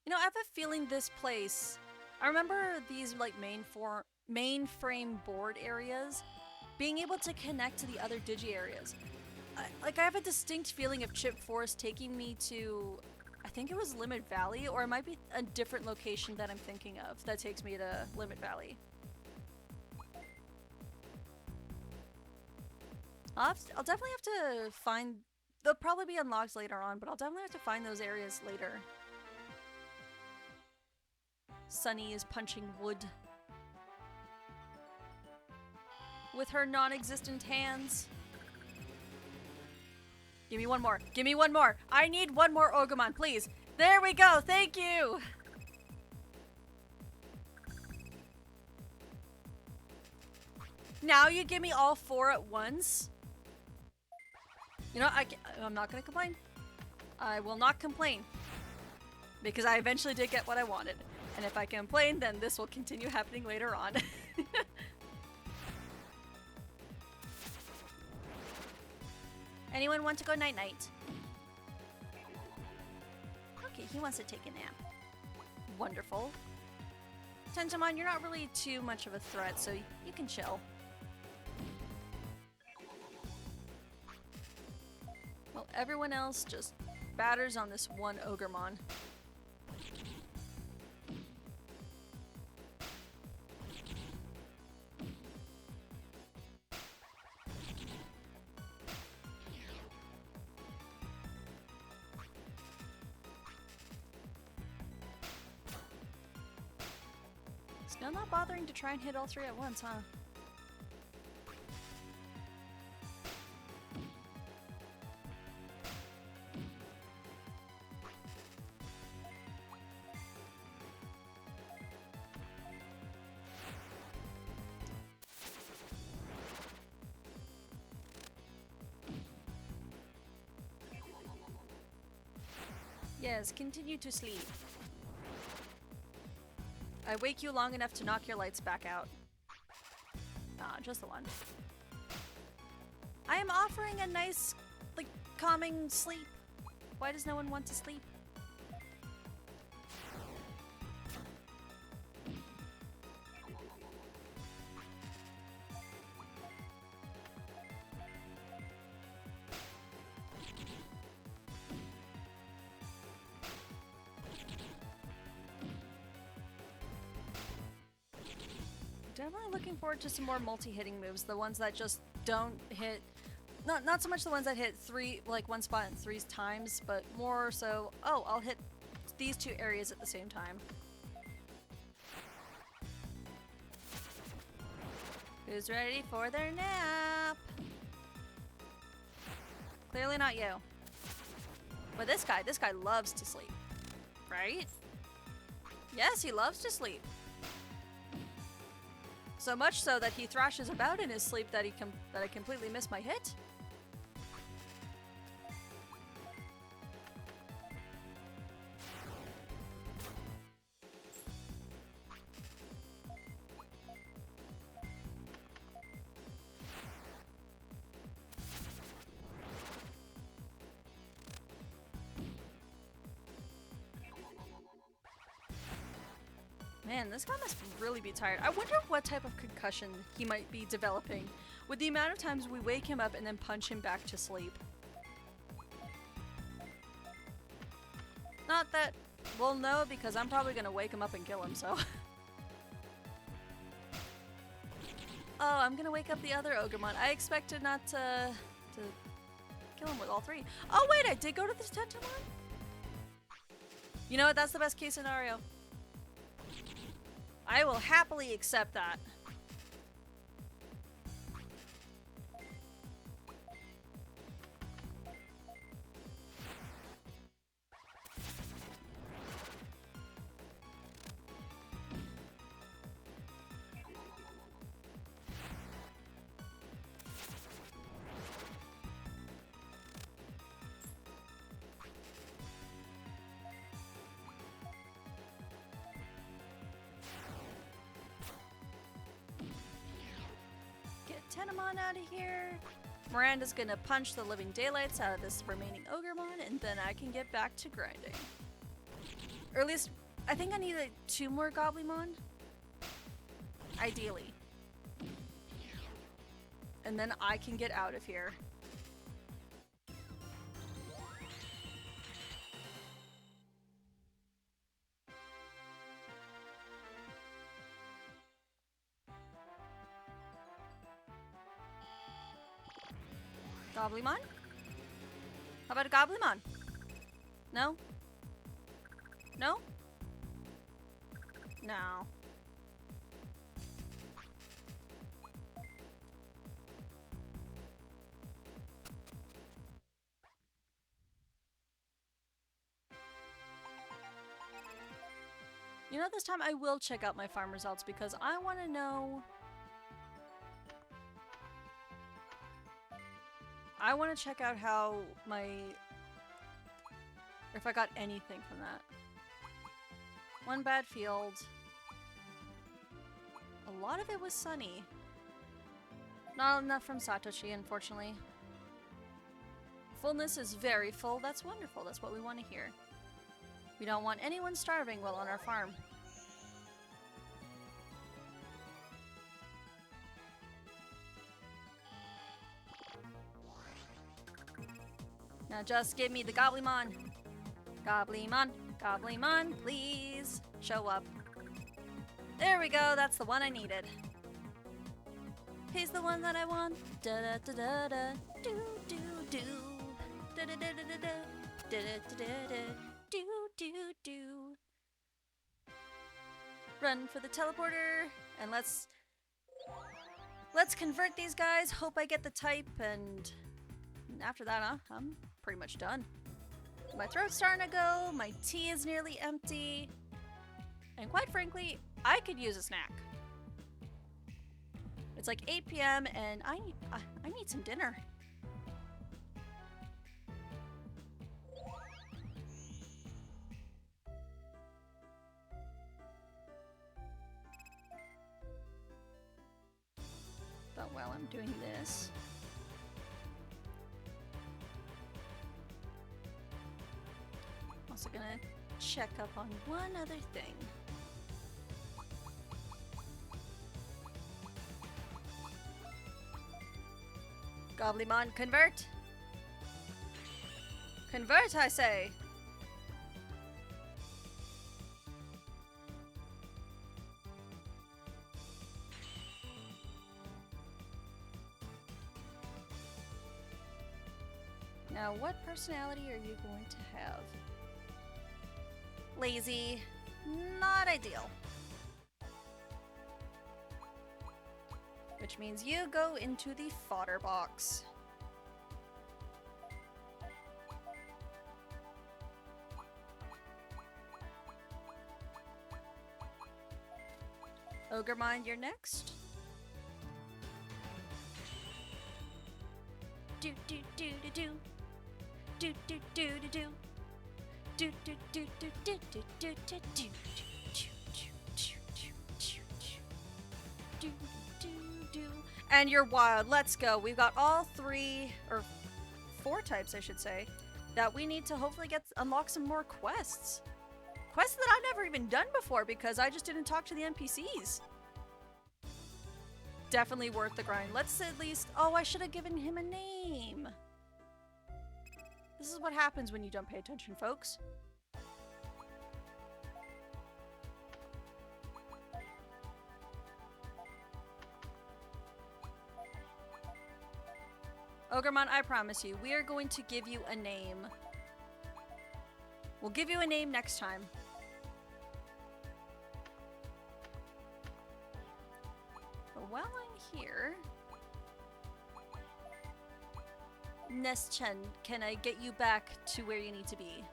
You know, I have a feeling this place... I remember these, like, mainframe board areas being able to connect to the other Digi areas. I have a distinct feeling of Chip Forest taking me to... I think it was Limit Valley, or it might be a different location that I'm thinking of that takes me to Limit Valley. I'll definitely have to find... They'll probably be unlocked later on, but I'll definitely have to find those areas later. Sunny is punching wood with her non-existent hands. Give me one more. Give me one more. I need one more Ogremon, please. There we go. Thank you. Now you give me all 4 at once. You know, I'm not going to complain. I will not complain. Because I eventually did get what I wanted. And if I complain, then this will continue happening later on. Anyone want to go night-night? Okay, he wants to take a nap. Wonderful. Tentomon, you're not really too much of a threat, so you can chill. Well, everyone else just batters on this one Ogremon. Still not bothering to try and hit all 3 at once, huh? Yes, continue to sleep. I wake you long enough to knock your lights back out. Ah, just the one. I am offering a nice, like, calming sleep. Why does no one want to sleep? Definitely looking forward to some more multi-hitting moves. The ones that just don't hit... Not so much the ones that hit one spot in 3 times, but more so, oh, I'll hit these 2 areas at the same time. Who's ready for their nap? Clearly not you. But this guy loves to sleep. Right? Yes, he loves to sleep. So much so that he thrashes about in his sleep that I completely miss my hit. Man, this guy must really be tired. I wonder what type of concussion he might be developing with the amount of times we wake him up and then punch him back to sleep. Not that we'll know, because I'm probably gonna wake him up and kill him, so. Oh, I'm gonna wake up the other Ogremon. I expected not to kill him with all 3. Oh wait, I did go to the Tentomon? You know what, that's the best case scenario. I will happily accept that. Tenamon out of here. Miranda's gonna punch the living daylights out of this remaining Ogremon, and then I can get back to grinding. Or at least, I think I need like 2 more Goblimon. Ideally. And then I can get out of here. Goblimon? How about a Goblimon? No? No? No. You know, this time I will check out my farm results because I want to know... I want to check out how my... if I got anything from that. 1 bad field. A lot of it was sunny. Not enough from Satoshi, unfortunately. Fullness is very full. That's wonderful. That's what we want to hear. We don't want anyone starving while on our farm. Now just give me the Goblimon. Goblimon, Goblimon, please show up. There we go, that's the one I needed. He's the one that I want. Da da da da da. Do do do. Da da da da da da. Da da da da da. Do do do. Run for the teleporter, and let's convert these guys. Hope I get the type, and after that, I'm pretty much done. My throat's starting to go, my tea is nearly empty, and quite frankly, I could use a snack. It's like 8 p.m. and I need some dinner. But while I'm doing this, I'm also gonna check up on one other thing. Goblimon, convert! Convert, I say! Now, what personality are you going to have? Lazy. Not ideal. Which means you go into the fodder box. Ogremon, you're next. Do do do do do. Do do do do do. Do do do do do do do do do. And you're wild. Let's go. We've got all 3 or 4 types, I should say, that we need to hopefully unlock some more quests. Quests that I've never even done before because I just didn't talk to the NPCs. Definitely worth the grind. Let's at least... Oh, I should have given him a name. This is what happens when you don't pay attention, folks. Ogremon, I promise you, we are going to give you a name. We'll give you a name next time. while I'm here, Nest-chen, can I get you back to where you need to be?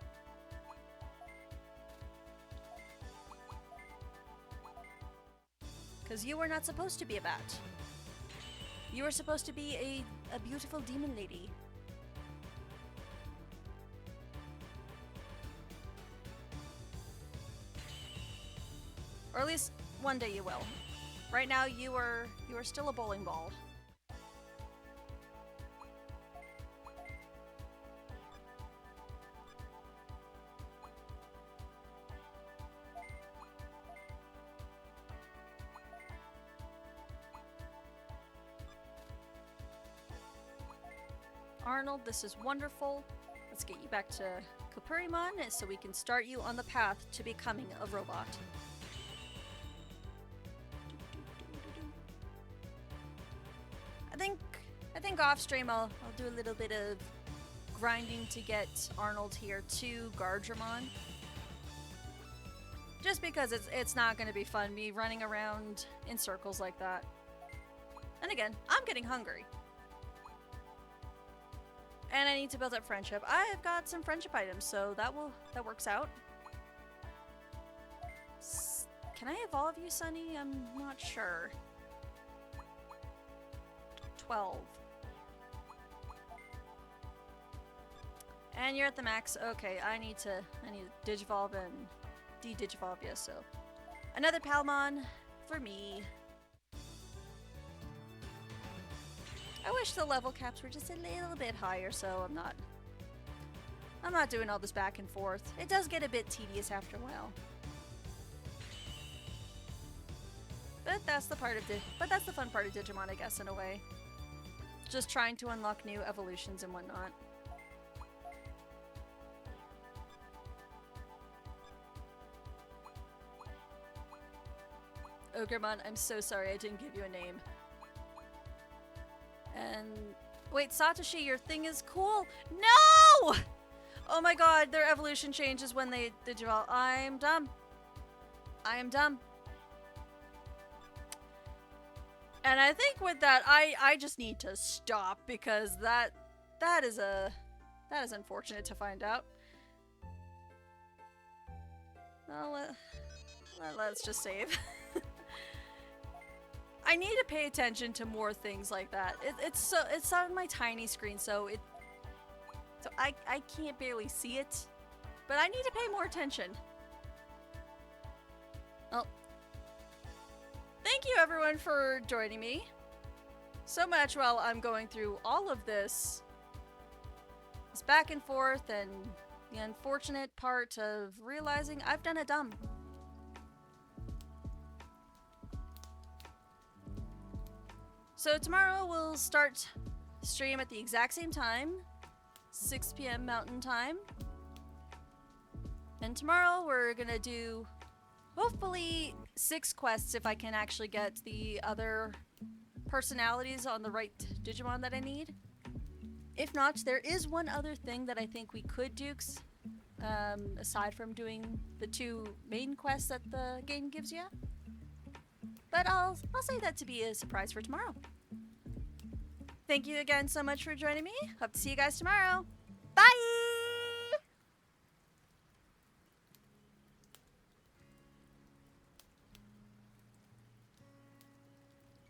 Because you were not supposed to be a bat. You were supposed to be a beautiful demon lady. Or at least one day you will. Right now you are still a bowling ball. Arnold, this is wonderful. Let's get you back to Kupurimon so we can start you on the path to becoming a robot. I think off stream I'll do a little bit of grinding to get Arnold here to Guardramon. Just because it's not going to be fun me running around in circles like that. And again, I'm getting hungry. And I need to build up friendship. I've got some friendship items, so that works out. Can I evolve you, Sunny? I'm not sure. 12. And you're at the max. Okay, I need to digivolve and de-digivolve you, so another Palmon for me. I wish the level caps were just a little bit higher, so I'm not doing all this back and forth. It does get a bit tedious after a while. But that's the fun part of Digimon, I guess, in a way. Just trying to unlock new evolutions and whatnot. Ogremon, I'm so sorry I didn't give you a name. And wait, Satoshi, your thing is cool. No! Oh my god, their evolution changes when they digivolve. I'm dumb. I am dumb. And I think with that, I just need to stop because that is unfortunate to find out. Well, let's just save. I need to pay attention to more things like that. It's on my tiny screen, so I can't barely see it, but I need to pay more attention. Well, thank you everyone for joining me so much while I'm going through all of this back and forth and the unfortunate part of realizing I've done it dumb. So tomorrow we'll start stream at the exact same time, 6 p.m. Mountain Time. And tomorrow we're gonna do hopefully 6 quests if I can actually get the other personalities on the right Digimon that I need. If not, there is one other thing that I think we could do, aside from doing the 2 main quests that the game gives you. But I'll save that to be a surprise for tomorrow. Thank you again so much for joining me. Hope to see you guys tomorrow.